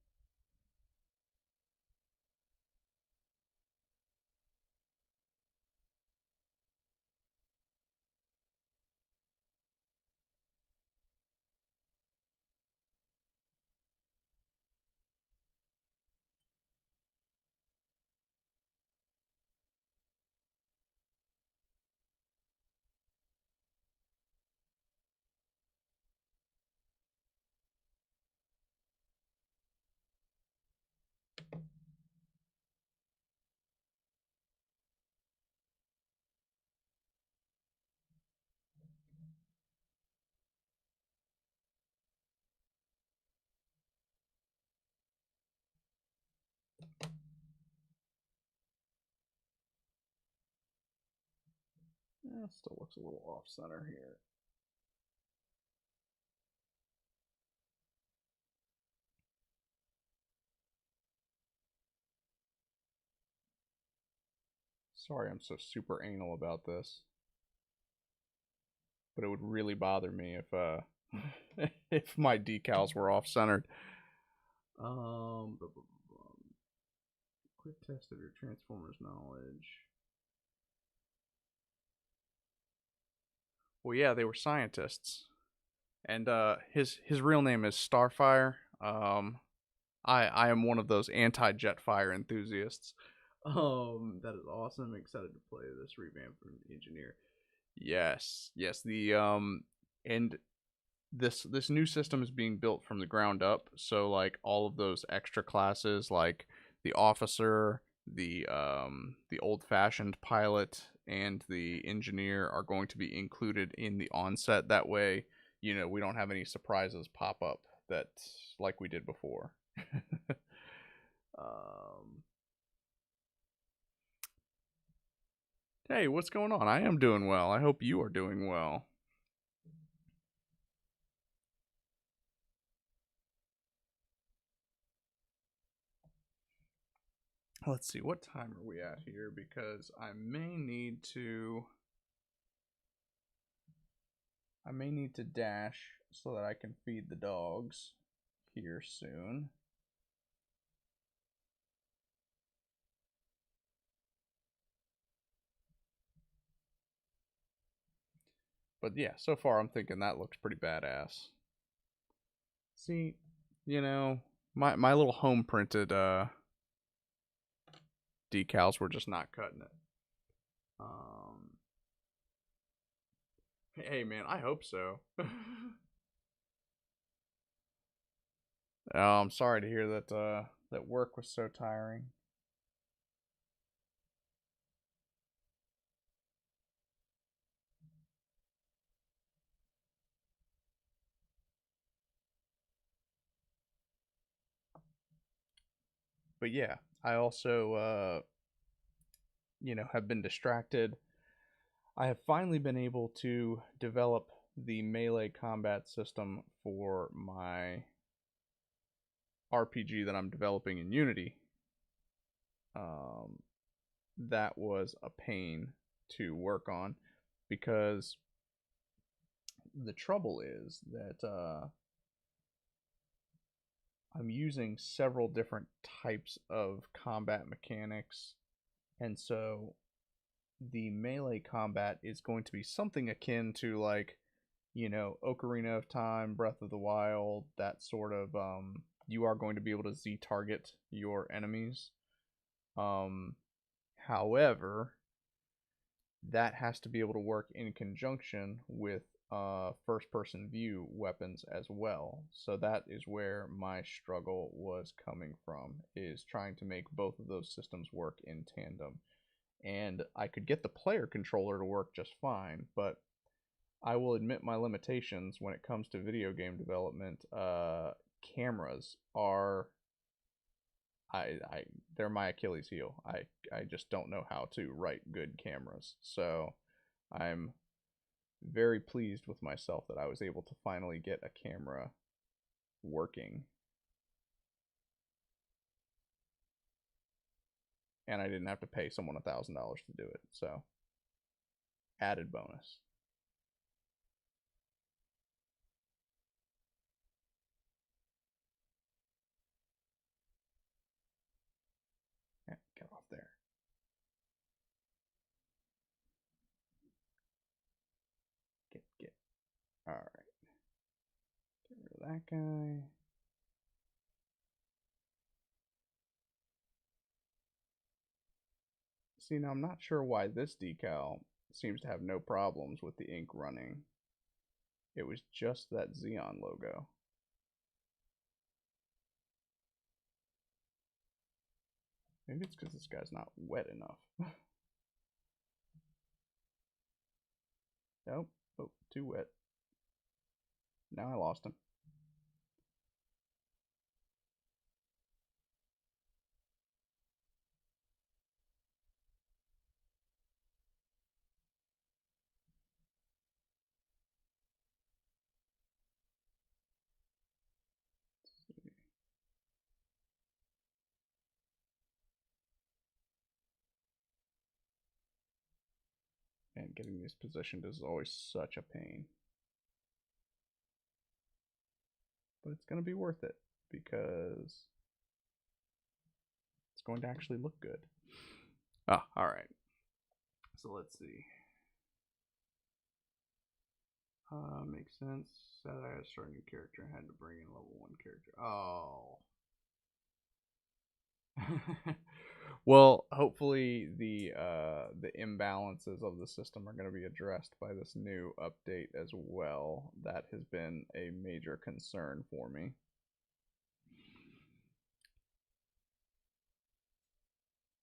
Yeah, still looks a little off center here. Sorry, I'm so super anal about this, but it would really bother me if if my decals were off centered. Quick test of your Transformers knowledge. Well, yeah, they were scientists, and his real name is Starfire. I am one of those anti Jetfire enthusiasts. That is awesome. I'm excited to play this revamp from Engineer. Yes. And this new system is being built from the ground up. So like all of those extra classes, like the officer, the old fashioned pilot, and the engineer are going to be included in the onset. That way, you know, we don't have any surprises pop up that like we did before. um, hey, what's going on? I am doing well. I hope you are doing well. Let's see, what time are we at here? Because I may need to dash so that I can feed the dogs here soon. But yeah, so far I'm thinking that looks pretty badass. See, you know, my little home printed decals were just not cutting it. Hey man, I hope so. Oh, I'm sorry to hear that that work was so tiring. but yeah, I also have been distracted. I have finally been able to develop the melee combat system for my RPG that I'm developing in Unity. Um, that was a pain to work on because the trouble is that I'm using several different types of combat mechanics, and so the melee combat is going to be something akin to like, Ocarina of Time, Breath of the Wild, that sort of you are going to be able to Z target your enemies. Um However, that has to be able to work in conjunction with first person view weapons as well. So that is where my struggle was coming from, is trying to make both of those systems work in tandem. And I could get the player controller to work just fine, but I will admit my limitations when it comes to video game development. Cameras are I they're my Achilles heel. I just don't know how to write good cameras. So I'm very pleased with myself that I was able to finally get a camera working, and I didn't have to pay someone $1,000 to do it. So added bonus. Yeah, get off there. Get. All right. Get rid of that guy. See, now I'm not sure why this decal seems to have no problems with the ink running. It was just that Xeon logo. Maybe it's because this guy's not wet enough. Nope. Oh, too wet. Now I lost him. And getting these positioned is always such a pain. But it's going to be worth it because it's going to actually look good. Ah, alright. So let's see. Makes sense. Said I had to start a new character and had to bring in a level 1 character. Oh. Well, hopefully the imbalances of the system are going to be addressed by this new update as well. That has been a major concern for me.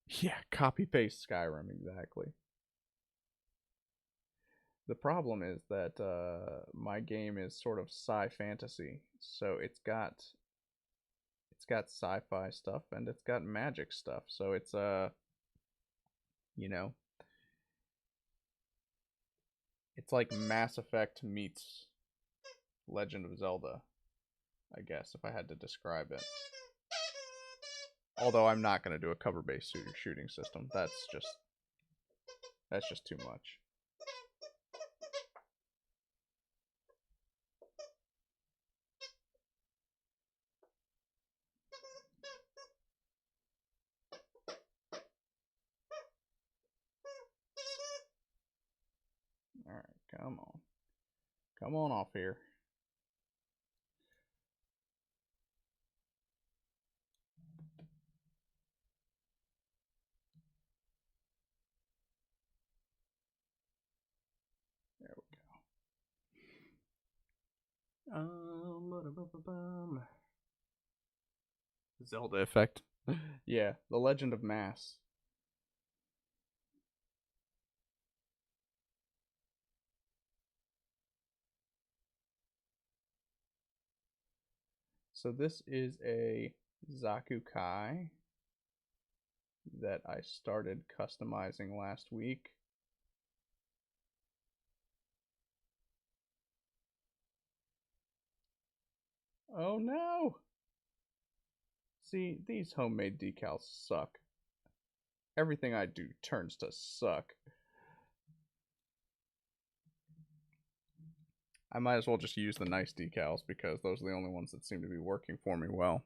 Yeah, copy paste Skyrim, exactly. The problem is that my game is sort of sci-fantasy, so it's got sci-fi stuff and it's got magic stuff. So it's you know, it's like Mass Effect meets Legend of Zelda, I guess, if I had to describe it. Although I'm not going to do a cover-based shooting system. That's just too much. All right, come on. Come on off here. There we go. Zelda effect. Yeah, The Legend of Mass. So this is a Zaku Kai. that I started customizing last week. Oh no! See, these homemade decals suck. Everything I do turns to suck. I might as well just use the nice decals because those are the only ones that seem to be working for me well.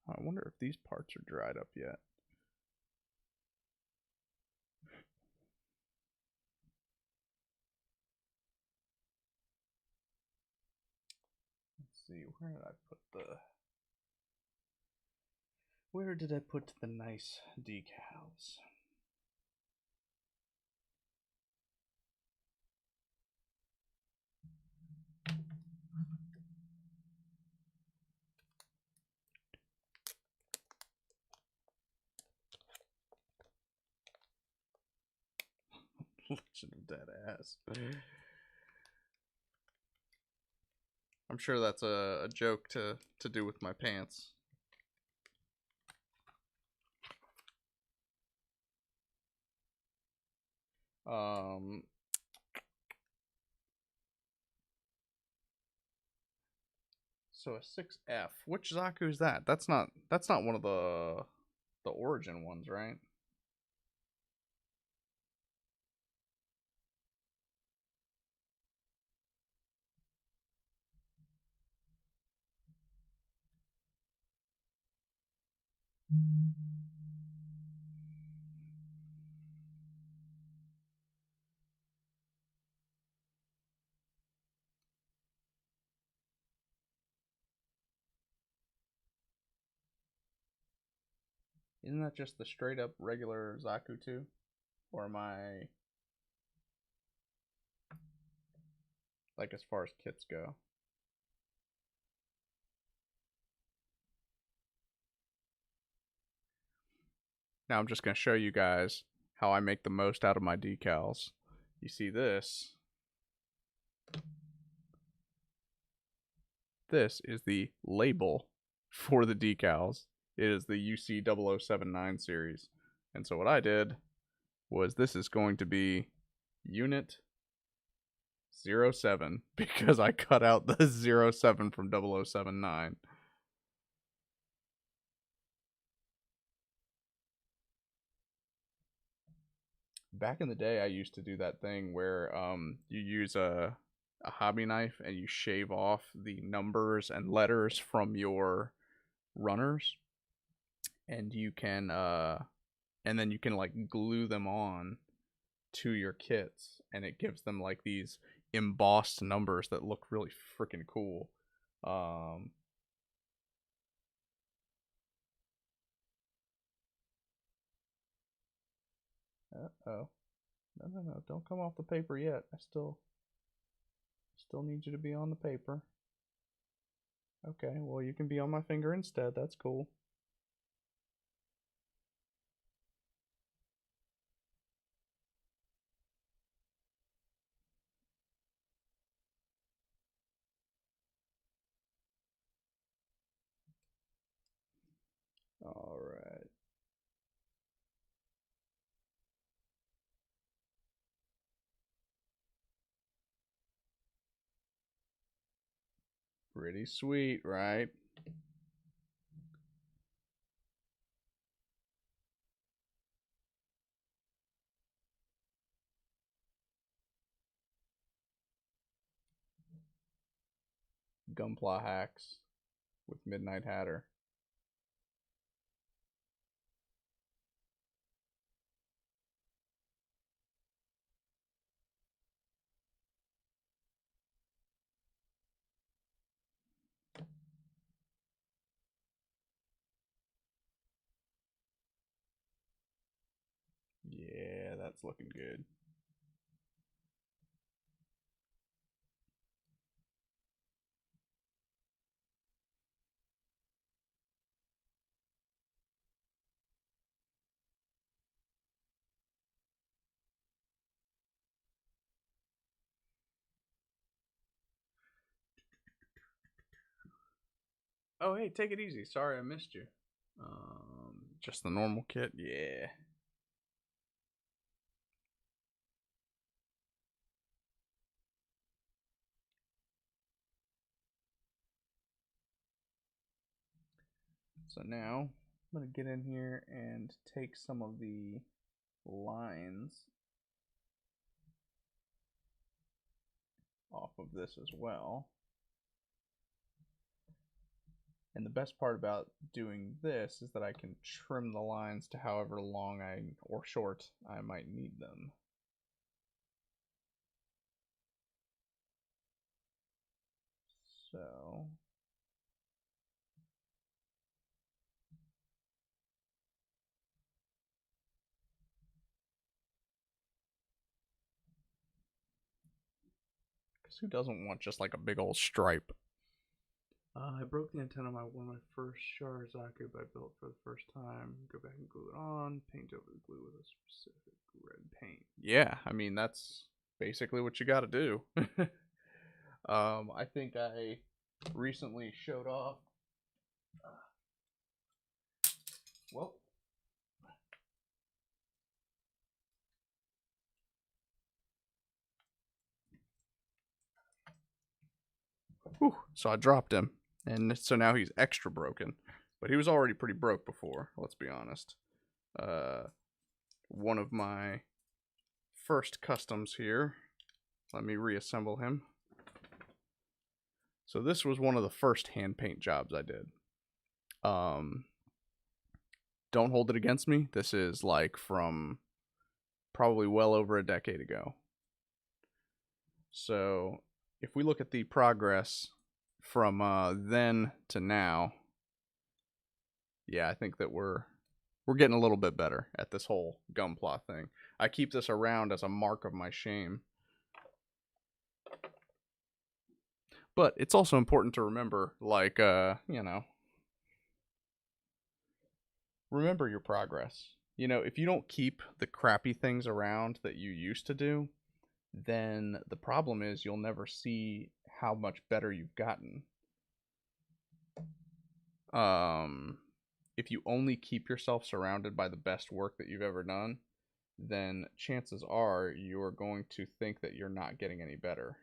I wonder if these parts are dried up yet. Let's see, where did I put the nice decals? Legend of Dead Ass. I'm sure that's a joke to do with my pants. So a 6F. Which Zaku is that? That's not one of the origin ones, right? Isn't that just the straight up regular Zaku 2? Or am I, like, as far as kits go? Now I'm just going to show you guys how I make the most out of my decals. You see this? This is the label for the decals. It is the UC 0079 series. And so what I did was this is going to be Unit 07 because I cut out the 07 from 0079. Back in the day, I used to do that thing where you use a hobby knife and you shave off the numbers and letters from your runners, and you can and then you can like glue them on to your kits, and it gives them like these embossed numbers that look really freaking cool. Uh-oh. No, don't come off the paper yet. I still need you to be on the paper. Okay, well, you can be on my finger instead. That's cool. All right. Pretty sweet, right? Gunpla hacks with Midnight Hatter. Yeah, that's looking good. Oh, hey, take it easy. Sorry I missed you. Just the normal kit? Yeah. So now I'm going to get in here and take some of the lines off of this as well. And the best part about doing this is that I can trim the lines to however long or short I might need them. So because who doesn't want just like a big old stripe? I broke the antenna on one of my first shards Zaku I built for the first time. Go back and glue it on. Paint over the glue with a specific red paint. Yeah, I mean that's basically what you got to do. I think I recently showed off. Well, whew, so I dropped him, and so now he's extra broken. But he was already pretty broke before. Let's be honest. One of my first customs here. Let me reassemble him. So this was one of the first hand paint jobs I did. Don't hold it against me. This is like from probably well over a decade ago. So if we look at the progress from then to now, yeah, I think that we're getting a little bit better at this whole Gunpla thing. I keep this around as a mark of my shame. But it's also important to remember, like, remember your progress. You know, if you don't keep the crappy things around that you used to do, then the problem is you'll never see how much better you've gotten. If you only keep yourself surrounded by the best work that you've ever done, then chances are you're going to think that you're not getting any better.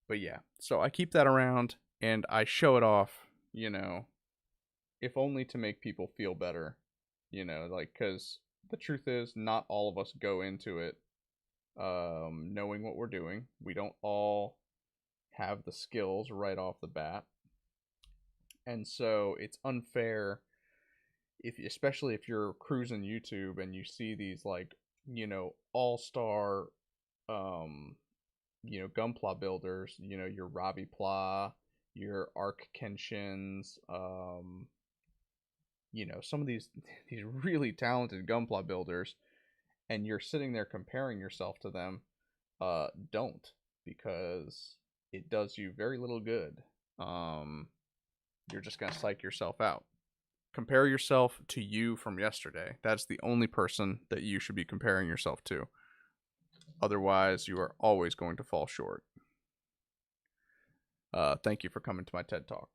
But yeah, so I keep that around and I show it off, you know, if only to make people feel better, you know, like, because the truth is, not all of us go into it knowing what we're doing. We don't all have the skills right off the bat. And so it's unfair if, especially if you're cruising YouTube and you see these like, you know, all-star Gunpla builders, you know, your Ravi Pla, your Arc Kenshins, you know, some of these these really talented Gunpla builders, and you're sitting there comparing yourself to them. Don't, because it does you very little good. Um, you're just gonna psych yourself out. Compare yourself to you from yesterday. That's the only person that you should be comparing yourself to. Otherwise, you are always going to fall short. Thank you for coming to my TED Talk.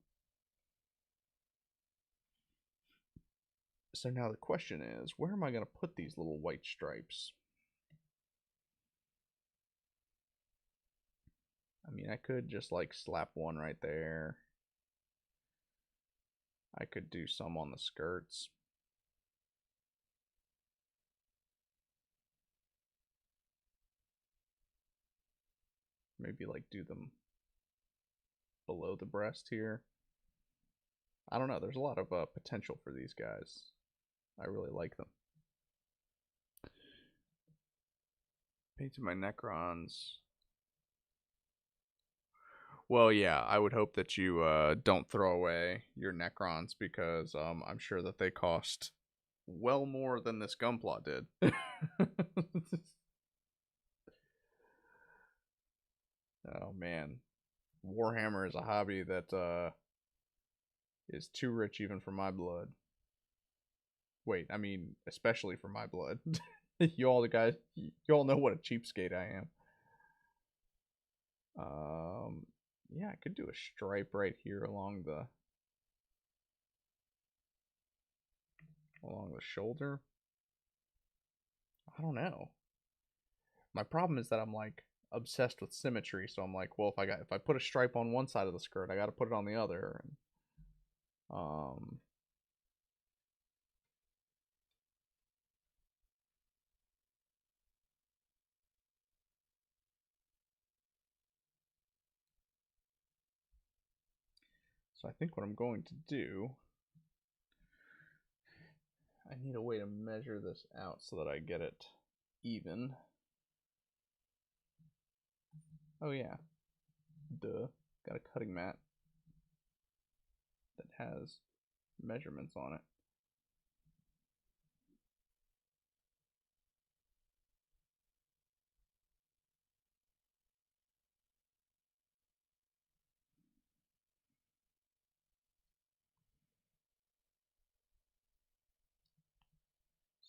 So now the question is, where am I going to put these little white stripes? I mean, I could just like slap one right there. I could do some on the skirts. Maybe like do them below the breast here. I don't know. There's a lot of potential for these guys. I really like them. Painted my Necrons. Well, yeah, I would hope that you don't throw away your Necrons because I'm sure that they cost well more than this Gunpla did. Oh, man. Warhammer is a hobby that is too rich even for my blood. Wait, I mean, especially for my blood. You all know what a cheapskate I am. Yeah, I could do a stripe right here along the shoulder. I don't know. My problem is that I'm like obsessed with symmetry, so I'm like, well, if I put a stripe on one side of the skirt, I got to put it on the other. And, um, so I think what I'm going to do, I need a way to measure this out so that I get it even. Oh yeah, duh. Got a cutting mat that has measurements on it.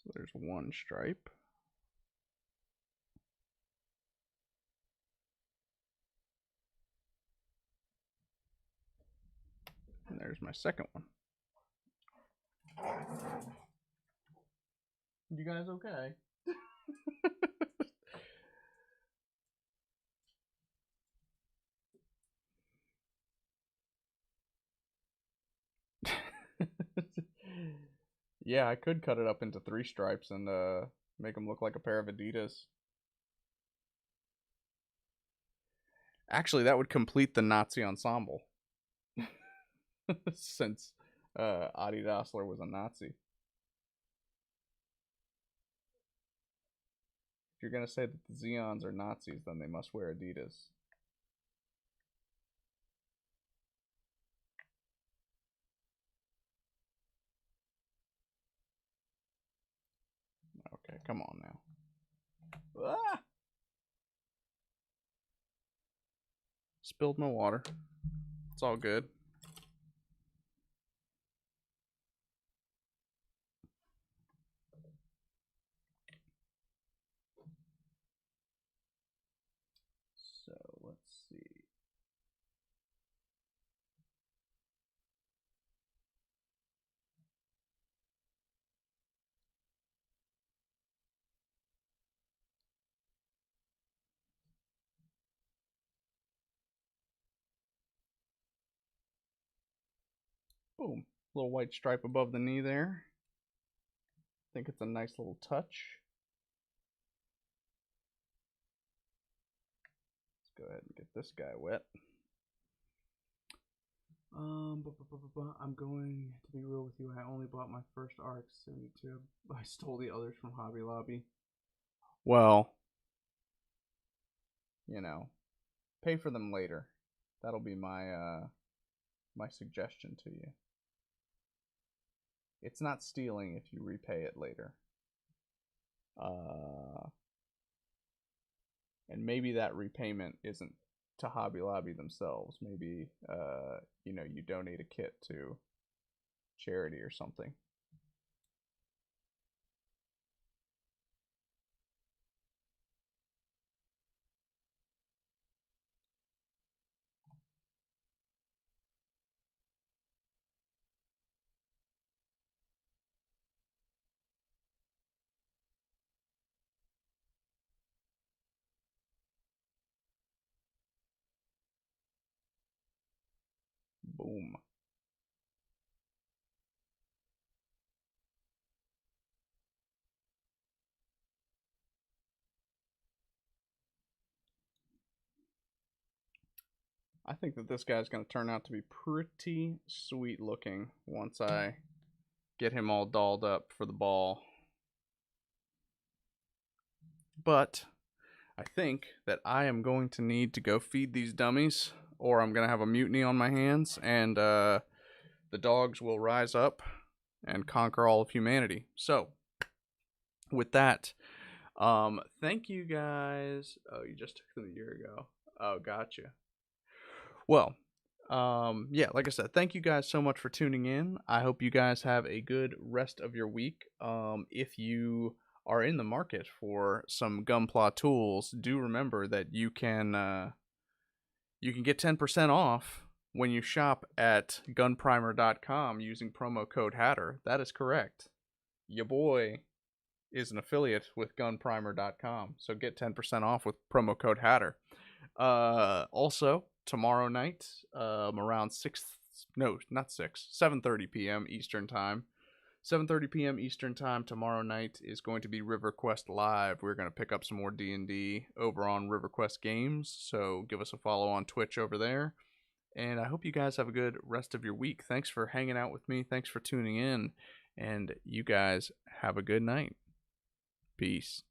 So there's one stripe. And there's my second one. You guys okay? Yeah, I could cut it up into 3 stripes and make them look like a pair of Adidas. Actually, that would complete the Nazi ensemble. Since Adi Dassler was a Nazi. If you're gonna say that the Zeons are Nazis, then they must wear Adidas. Okay, come on now. Ah! Spilled my water. It's all good. So let's see. Boom. Little white stripe above the knee there. I think it's a nice little touch. Let's go ahead and get this guy wet. I'm going to be real with you. I only bought my first RX-72. I stole the others from Hobby Lobby. Well, you know, pay for them later. That'll be my my suggestion to you. It's not stealing if you repay it later. And maybe that repayment isn't to Hobby Lobby themselves. Maybe you donate a kit to charity or something. Boom. I think that this guy's going to turn out to be pretty sweet looking once I get him all dolled up for the ball. But I think that I am going to need to go feed these dummies, or I'm going to have a mutiny on my hands, and the dogs will rise up and conquer all of humanity. So, with that, thank you guys. Oh, you just took them a year ago. Oh, gotcha. Well, yeah, like I said, thank you guys so much for tuning in. I hope you guys have a good rest of your week. If you are in the market for some Gunpla tools, do remember that you can get 10% off when you shop at gunprimer.com using promo code Hatter. That is correct. Your boy is an affiliate with gunprimer.com, so get 10% off with promo code Hatter. Also, tomorrow night, around 6, no, not 6, 7:30 p.m. Eastern Time. 7:30 p.m. Eastern Time tomorrow night is going to be RiverQuest Live. We're going to pick up some more D&D over on RiverQuest Games, so give us a follow on Twitch over there. And I hope you guys have a good rest of your week. Thanks for hanging out with me. Thanks for tuning in. And you guys have a good night. Peace.